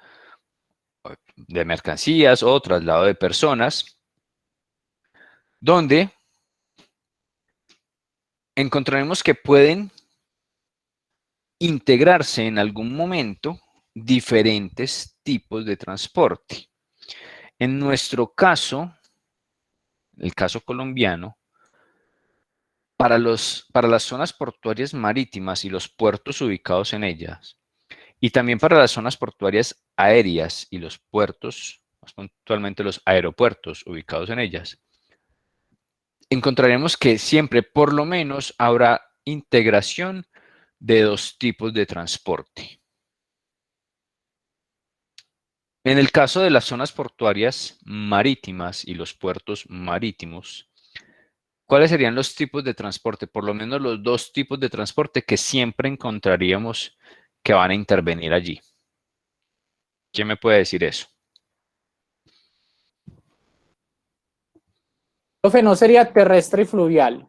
de mercancías o traslado de personas, donde encontraremos que pueden integrarse en algún momento diferentes tipos de transporte. En nuestro caso, el caso colombiano, para las zonas portuarias marítimas y los puertos ubicados en ellas, y también para las zonas portuarias aéreas y los puertos, más puntualmente los aeropuertos ubicados en ellas, encontraremos que siempre por lo menos habrá integración de dos tipos de transporte. En el caso de las zonas portuarias marítimas y los puertos marítimos, ¿cuáles serían los tipos de transporte? Por lo menos los dos tipos de transporte que siempre encontraríamos que van a intervenir allí. ¿Quién me puede decir eso? Profe, ¿no sería terrestre y fluvial?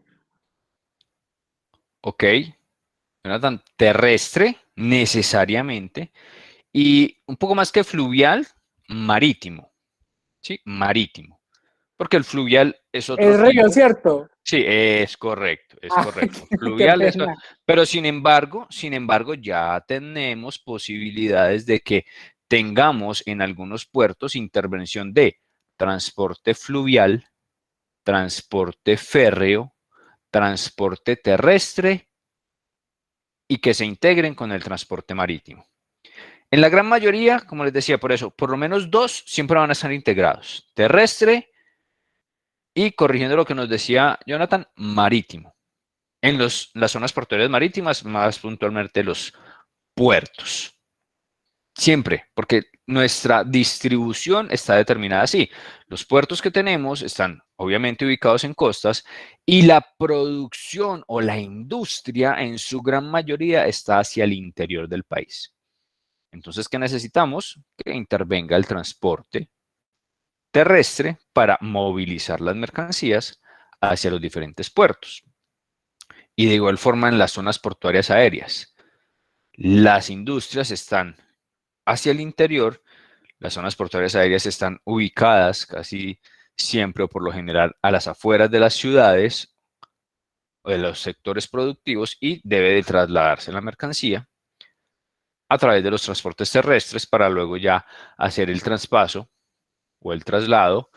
Ok. Jonathan, terrestre necesariamente, y un poco más que fluvial, marítimo. Sí, marítimo. Porque el fluvial es otro Es río, tipo. ¿cierto? Sí, es correcto, es correcto. Fluvial es correcto. Pero sin embargo, ya tenemos posibilidades de que tengamos en algunos puertos intervención de transporte fluvial, transporte férreo, transporte terrestre, y que se integren con el transporte marítimo. En la gran mayoría, como les decía, por eso, por lo menos dos siempre van a estar integrados. Terrestre y, corrigiendo lo que nos decía Jonathan, marítimo. En las zonas portuarias marítimas, más puntualmente los puertos. Siempre, porque nuestra distribución está determinada así. Los puertos que tenemos están obviamente ubicados en costas y la producción o la industria en su gran mayoría está hacia el interior del país. Entonces, ¿qué necesitamos? Que intervenga el transporte terrestre para movilizar las mercancías hacia los diferentes puertos. Y de igual forma en las zonas portuarias aéreas. Las industrias están hacia el interior, las zonas portuarias aéreas están ubicadas casi siempre o por lo general a las afueras de las ciudades o de los sectores productivos y debe de trasladarse la mercancía a través de los transportes terrestres para luego ya hacer el traspaso o el traslado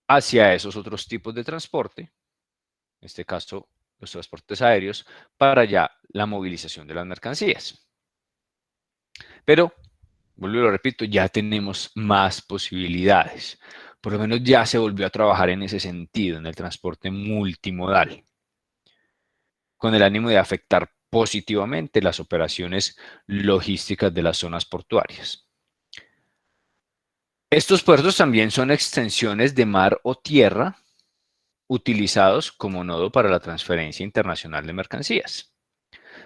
hacia esos otros tipos de transporte, en este caso los transportes aéreos, para ya la movilización de las mercancías. Pero, vuelvo y lo repito, ya tenemos más posibilidades. Por lo menos ya se volvió a trabajar en ese sentido, en el transporte multimodal, con el ánimo de afectar positivamente las operaciones logísticas de las zonas portuarias. Estos puertos también son extensiones de mar o tierra utilizados como nodo para la transferencia internacional de mercancías.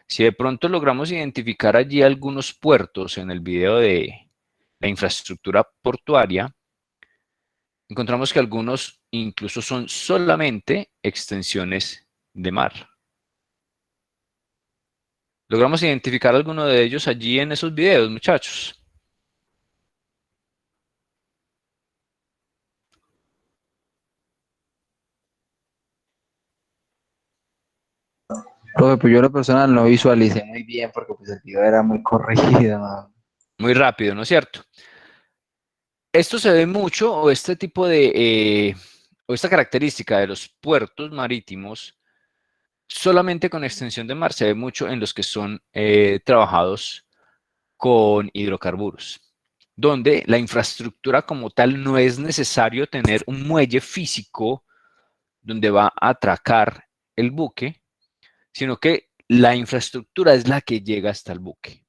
Si de pronto logramos identificar allí algunos puertos en el video de la infraestructura portuaria, encontramos que algunos incluso son solamente extensiones de mar. ¿Logramos identificar alguno de ellos allí en esos videos, muchachos? Profe, pues yo en lo personal no visualicé muy bien porque pues el video era muy corrido, ¿no? Muy rápido, ¿no es cierto? Esto se ve mucho, o este tipo de, o esta característica de los puertos marítimos, solamente con extensión de mar, se ve mucho en los que son trabajados con hidrocarburos, donde la infraestructura como tal no es necesario tener un muelle físico donde va a atracar el buque, sino que la infraestructura es la que llega hasta el buque.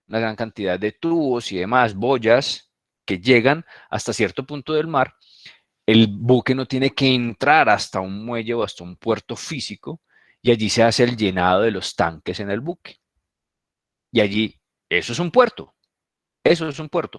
Una gran cantidad de tubos y demás, boyas que llegan hasta cierto punto del mar. El buque no tiene que entrar hasta un muelle o hasta un puerto físico y allí se hace el llenado de los tanques en el buque. Y allí, eso es un puerto,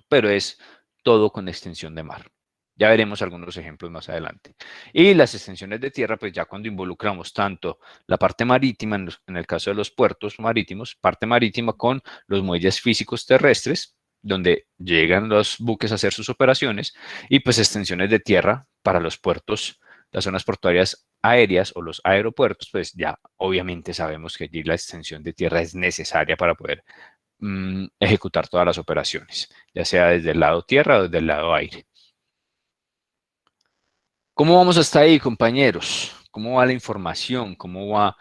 pero es todo con extensión de mar. Ya veremos algunos ejemplos más adelante. Y las extensiones de tierra, pues ya cuando involucramos tanto la parte marítima, en el caso de los puertos marítimos, parte marítima con los muelles físicos terrestres, donde llegan los buques a hacer sus operaciones, y pues extensiones de tierra para los puertos, las zonas portuarias aéreas o los aeropuertos, pues ya obviamente sabemos que allí la extensión de tierra es necesaria para poder ejecutar todas las operaciones, ya sea desde el lado tierra o desde el lado aire. ¿Cómo vamos hasta ahí, compañeros? ¿Cómo va la información? ¿Cómo va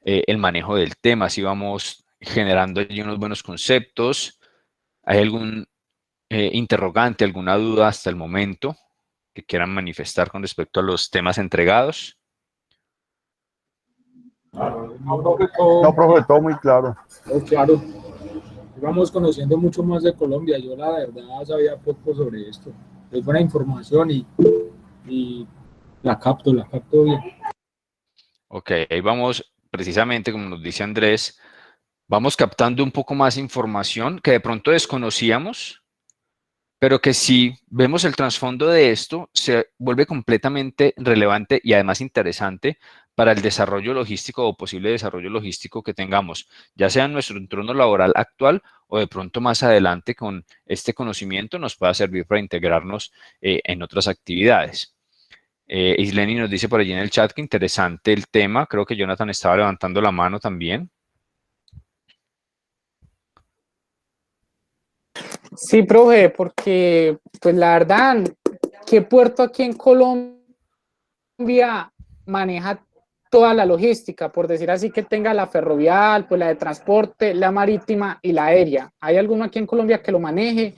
el manejo del tema? ¿Si vamos generando allí unos buenos conceptos? ¿Hay algún interrogante, alguna duda hasta el momento que quieran manifestar con respecto a los temas entregados? No, profe, todo muy claro. Claro. Vamos conociendo mucho más de Colombia. Yo la verdad sabía poco sobre esto. Es buena información y la capto bien. Ok, ahí vamos precisamente, como nos dice Andrés, vamos captando un poco más información que de pronto desconocíamos, pero que si vemos el trasfondo de esto, se vuelve completamente relevante y además interesante para el desarrollo logístico o posible desarrollo logístico que tengamos, ya sea en nuestro entorno laboral actual o de pronto más adelante con este conocimiento nos pueda servir para integrarnos en otras actividades. Isleni nos dice por allí en el chat que interesante el tema. Creo que Jonathan estaba levantando la mano también. Sí, profe, porque pues la verdad, ¿qué puerto aquí en Colombia maneja toda la logística? Por decir así, que tenga la ferrovial, pues la de transporte, la marítima y la aérea. ¿Hay alguno aquí en Colombia que lo maneje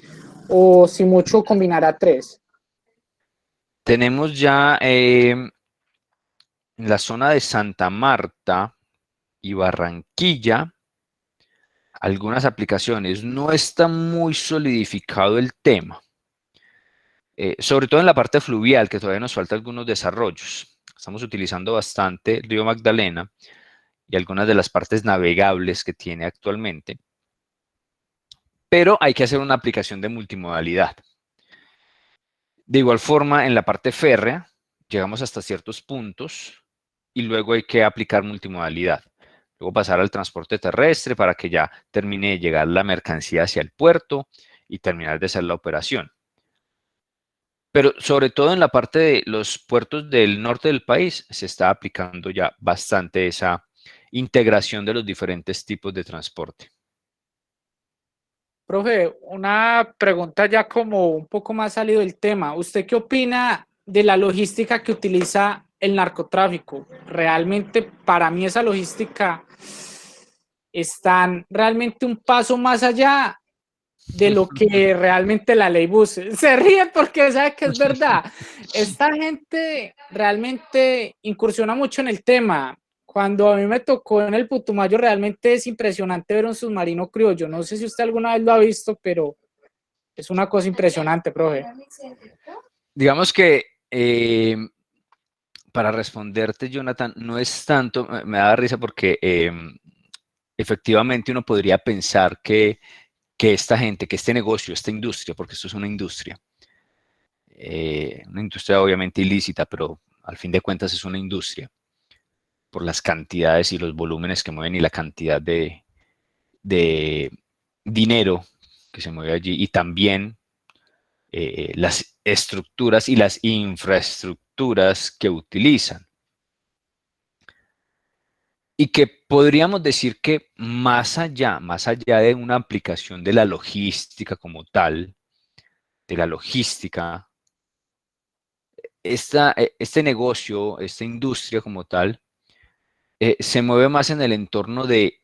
o si mucho combinará tres? Tenemos ya en la zona de Santa Marta y Barranquilla, algunas aplicaciones. No está muy solidificado el tema, sobre todo en la parte fluvial, que todavía nos falta algunos desarrollos. Estamos utilizando bastante el río Magdalena y algunas de las partes navegables que tiene actualmente, pero hay que hacer una aplicación de multimodalidad. De igual forma, en la parte férrea, llegamos hasta ciertos puntos y luego hay que aplicar multimodalidad. Luego pasar al transporte terrestre para que ya termine de llegar la mercancía hacia el puerto y terminar de hacer la operación. Pero sobre todo en la parte de los puertos del norte del país se está aplicando ya bastante esa integración de los diferentes tipos de transporte. Profe, una pregunta ya como un poco más salido del tema. ¿Usted qué opina de la logística que utiliza el narcotráfico? Realmente para mí esa logística está realmente un paso más allá de lo que realmente la ley busca. Se ríe porque sabe que es verdad. Esta gente realmente incursiona mucho en el tema. Cuando a mí me tocó en el Putumayo, realmente es impresionante ver un submarino criollo. No sé si usted alguna vez lo ha visto, pero es una cosa impresionante, profe. Digamos que para responderte, Jonathan, no es tanto, me da risa porque efectivamente uno podría pensar que esta gente, que este negocio, esta industria, porque esto es una industria obviamente ilícita, pero al fin de cuentas es una industria, por las cantidades y los volúmenes que mueven y la cantidad de dinero que se mueve allí, y también las estructuras y las infraestructuras que utilizan. Y que podríamos decir que más allá de una aplicación de la logística como tal, de la logística, este negocio, esta industria como tal, se mueve más en el entorno de,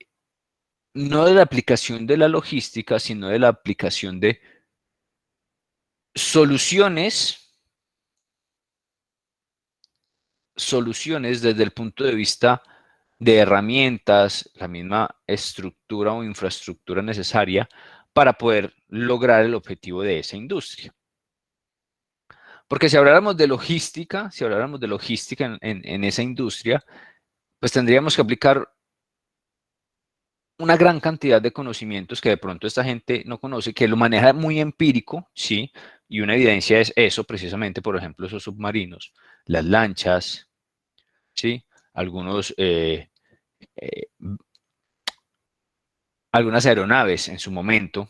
no de la aplicación de la logística, sino de la aplicación de soluciones desde el punto de vista de herramientas, la misma estructura o infraestructura necesaria para poder lograr el objetivo de esa industria. Porque si habláramos de logística, en esa industria, pues tendríamos que aplicar una gran cantidad de conocimientos que de pronto esta gente no conoce, que lo maneja muy empírico, ¿sí? Y una evidencia es eso, precisamente, por ejemplo, esos submarinos, las lanchas, ¿sí? Algunas aeronaves en su momento,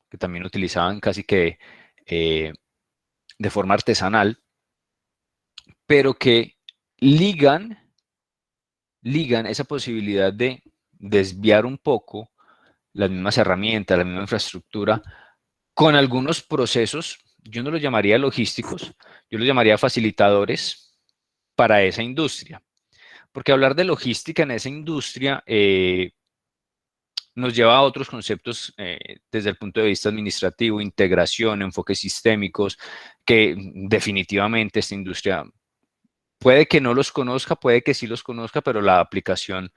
que también utilizaban casi que de forma artesanal, pero que ligan esa posibilidad de desviar un poco las mismas herramientas, la misma infraestructura, con algunos procesos, yo no los llamaría logísticos, yo los llamaría facilitadores para esa industria. Porque hablar de logística en esa industria nos lleva a otros conceptos desde el punto de vista administrativo, integración, enfoques sistémicos, que definitivamente esta industria puede que no los conozca, puede que sí los conozca, pero la aplicación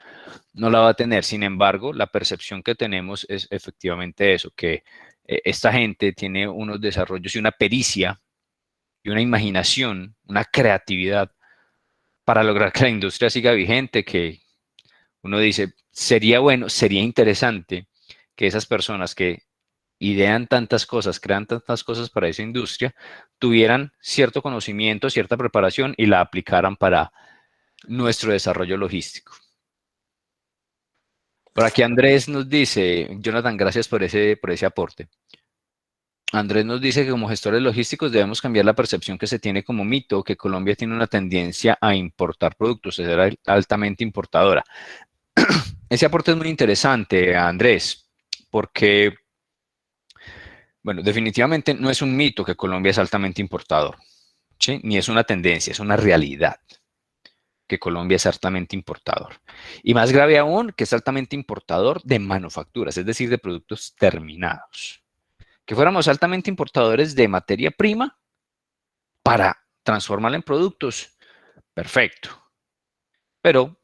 no la va a tener. Sin embargo, la percepción que tenemos es efectivamente eso, que esta gente tiene unos desarrollos y una pericia y una imaginación, una creatividad para lograr que la industria siga vigente, que uno dice, sería bueno, sería interesante que esas personas que idean tantas cosas, crean tantas cosas para esa industria, tuvieran cierto conocimiento, cierta preparación y la aplicaran para nuestro desarrollo logístico. Por aquí Andrés nos dice, Jonathan, gracias por ese aporte. Andrés nos dice que como gestores logísticos debemos cambiar la percepción que se tiene como mito, que Colombia tiene una tendencia a importar productos, es ser altamente importadora. Ese aporte es muy interesante, Andrés, porque, bueno, definitivamente no es un mito que Colombia es altamente importador, ¿sí? Ni es una tendencia, es una realidad que Colombia es altamente importador. Y más grave aún, que es altamente importador de manufacturas, es decir, de productos terminados. Que fuéramos altamente importadores de materia prima para transformarla en productos, perfecto. Pero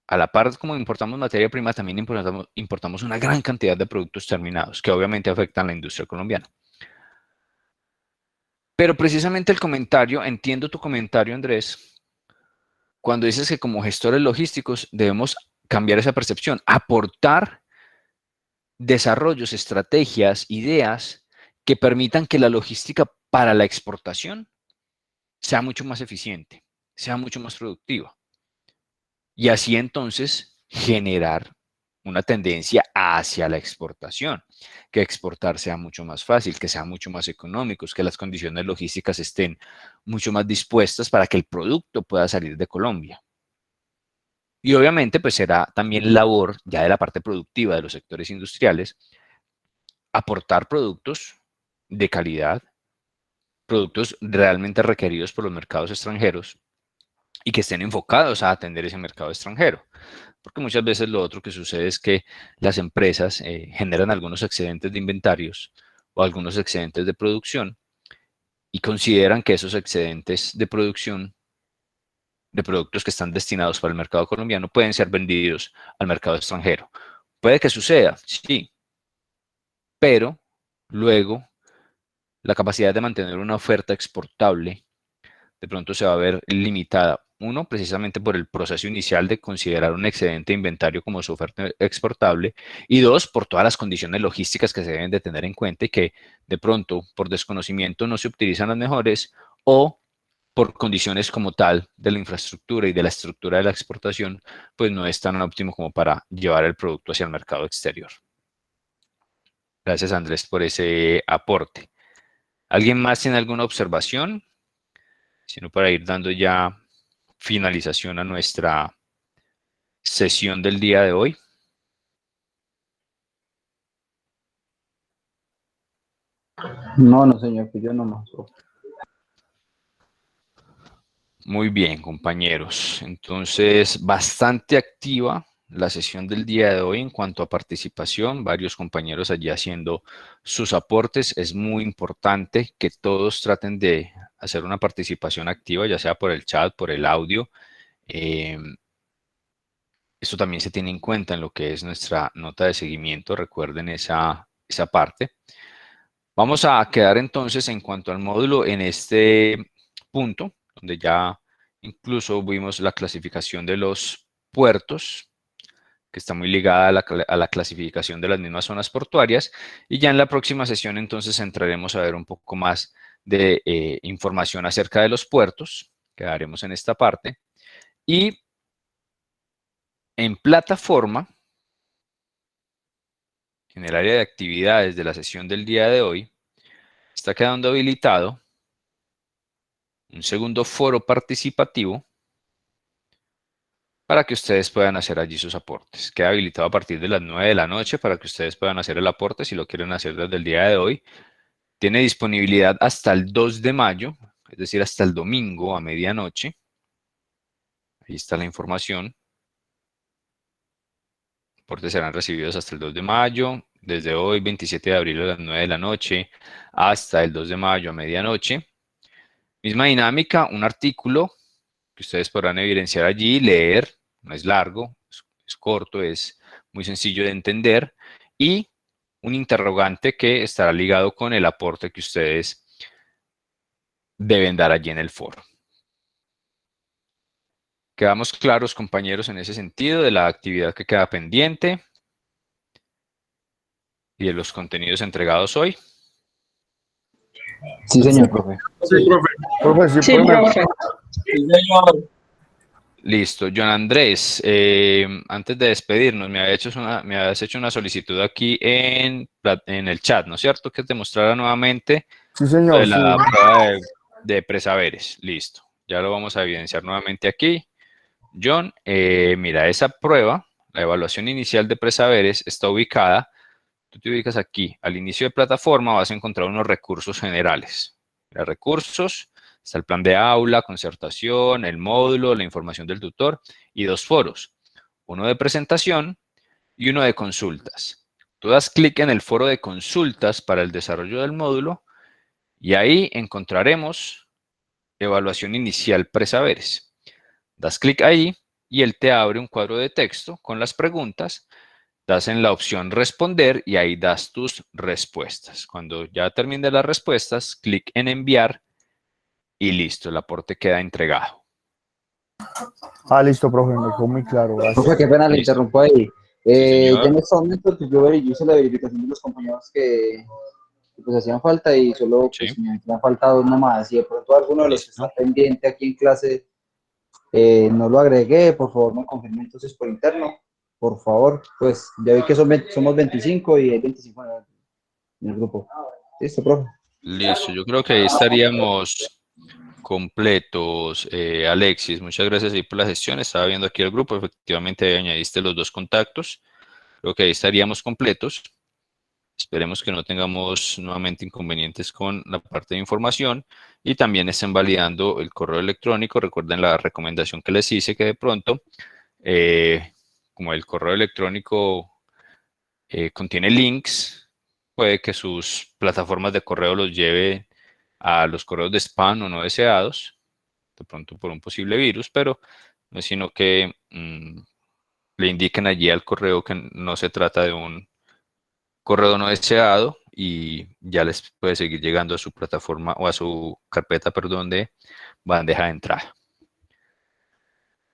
a la par como importamos materia prima, también importamos una gran cantidad de productos terminados, que obviamente afectan a la industria colombiana. Pero precisamente el comentario, entiendo tu comentario, Andrés, cuando dices que como gestores logísticos debemos cambiar esa percepción, aportar desarrollos, estrategias, ideas que permitan que la logística para la exportación sea mucho más eficiente, sea mucho más productiva. Y así entonces generar una tendencia hacia la exportación, que exportar sea mucho más fácil, que sea mucho más económico, que las condiciones logísticas estén mucho más dispuestas para que el producto pueda salir de Colombia. Y obviamente pues será también labor ya de la parte productiva de los sectores industriales aportar productos de calidad, productos realmente requeridos por los mercados extranjeros y que estén enfocados a atender ese mercado extranjero. Porque muchas veces lo otro que sucede es que las empresas generan algunos excedentes de inventarios o algunos excedentes de producción y consideran que esos excedentes de producción de productos que están destinados para el mercado colombiano pueden ser vendidos al mercado extranjero. Puede que suceda, sí, pero luego la capacidad de mantener una oferta exportable de pronto se va a ver limitada. Uno, precisamente por el proceso inicial de considerar un excedente de inventario como su oferta exportable. Y dos, por todas las condiciones logísticas que se deben de tener en cuenta y que de pronto por desconocimiento no se utilizan las mejores o por condiciones como tal de la infraestructura y de la estructura de la exportación, pues no es tan óptimo como para llevar el producto hacia el mercado exterior. Gracias, Andrés, por ese aporte. ¿Alguien más tiene alguna observación? Sino para ir dando ya finalización a nuestra sesión del día de hoy. No, señor, pues yo no más. Muy bien, compañeros. Entonces, bastante activa la sesión del día de hoy en cuanto a participación. Varios compañeros allí haciendo sus aportes. Es muy importante que todos traten de hacer una participación activa, ya sea por el chat, por el audio. Esto también se tiene en cuenta en lo que es nuestra nota de seguimiento. Recuerden esa parte. Vamos a quedar entonces en cuanto al módulo en este punto, donde ya incluso vimos la clasificación de los puertos, que está muy ligada a la clasificación de las mismas zonas portuarias. Y ya en la próxima sesión entonces entraremos a ver un poco más de información acerca de los puertos. Quedaremos en esta parte. Y en plataforma, en el área de actividades de la sesión del día de hoy, está quedando habilitado un segundo foro participativo para que ustedes puedan hacer allí sus aportes. Queda habilitado a partir de las 9 de la noche para que ustedes puedan hacer el aporte si lo quieren hacer desde el día de hoy. Tiene disponibilidad hasta el 2 de mayo, es decir, hasta el domingo a medianoche. Ahí está la información. Aportes serán recibidos hasta el 2 de mayo, desde hoy, 27 de abril a las 9 de la noche, hasta el 2 de mayo a medianoche. Misma dinámica, un artículo que ustedes podrán evidenciar allí, leer, no es largo, es corto, es muy sencillo de entender, y un interrogante que estará ligado con el aporte que ustedes deben dar allí en el foro. ¿Quedamos claros, compañeros, en ese sentido de la actividad que queda pendiente y de los contenidos entregados hoy? Sí, señor profe. Sí, profe. Profe, Sí, profe. Sí, señor. Listo. John Andrés, antes de despedirnos, me habías hecho una solicitud aquí en el chat, ¿no es cierto? Que te mostrara nuevamente Sí, señor. de la prueba de presaberes. Listo. Ya lo vamos a evidenciar nuevamente aquí. John, mira, esa prueba, la evaluación inicial de presaberes, está ubicada, tú te ubicas aquí, al inicio de plataforma vas a encontrar unos recursos generales. Mira, recursos, está el plan de aula, concertación, el módulo, la información del tutor y dos foros, uno de presentación y uno de consultas. Tú das clic en el foro de consultas para el desarrollo del módulo y ahí encontraremos evaluación inicial presaberes. Das clic ahí y él te abre un cuadro de texto con las preguntas, das en la opción responder y ahí das tus respuestas. Cuando ya termines las respuestas, clic en enviar y listo, el aporte queda entregado. Ah, listo, profe, me quedó muy claro. Gracias. Profe, qué pena, le interrumpo ahí. señor. Ya en este momento pues, yo hice la verificación de los compañeros que pues hacían falta y solo pues, me han faltado uno más. Si de pronto alguno de los que está pendiente aquí en clase no lo agregué, por favor me confirme entonces por interno. Por favor, pues ya vi que somos 25 y hay 25 en el grupo. Listo, profe. Listo, yo creo que ahí estaríamos completos. Alexis, muchas gracias ahí por la gestión. Estaba viendo aquí el grupo, efectivamente ahí añadiste los 2 contactos. Creo que ahí estaríamos completos. Esperemos que no tengamos nuevamente inconvenientes con la parte de información y también estén validando el correo electrónico. Recuerden la recomendación que les hice, que de pronto, como el correo electrónico contiene links, puede que sus plataformas de correo los lleve a los correos de spam o no deseados, de pronto por un posible virus, pero no es sino que le indiquen allí al correo que no se trata de un correo no deseado y ya les puede seguir llegando a su plataforma o a su carpeta, perdón, de bandeja de entrada.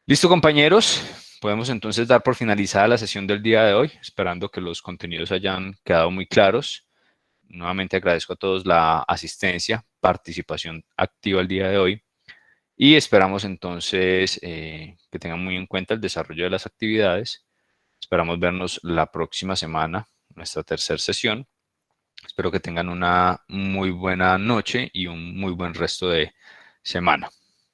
Listo, compañeros, podemos entonces dar por finalizada la sesión del día de hoy, esperando que los contenidos hayan quedado muy claros. Nuevamente agradezco a todos la asistencia, participación activa el día de hoy y esperamos entonces que tengan muy en cuenta el desarrollo de las actividades. Esperamos vernos la próxima semana, nuestra tercera sesión. Espero que tengan una muy buena noche y un muy buen resto de semana.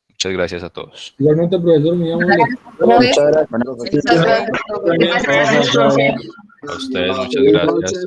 Muchas gracias a todos. Igualmente, profesor, muy amable. Muchas gracias. A ustedes, muchas gracias.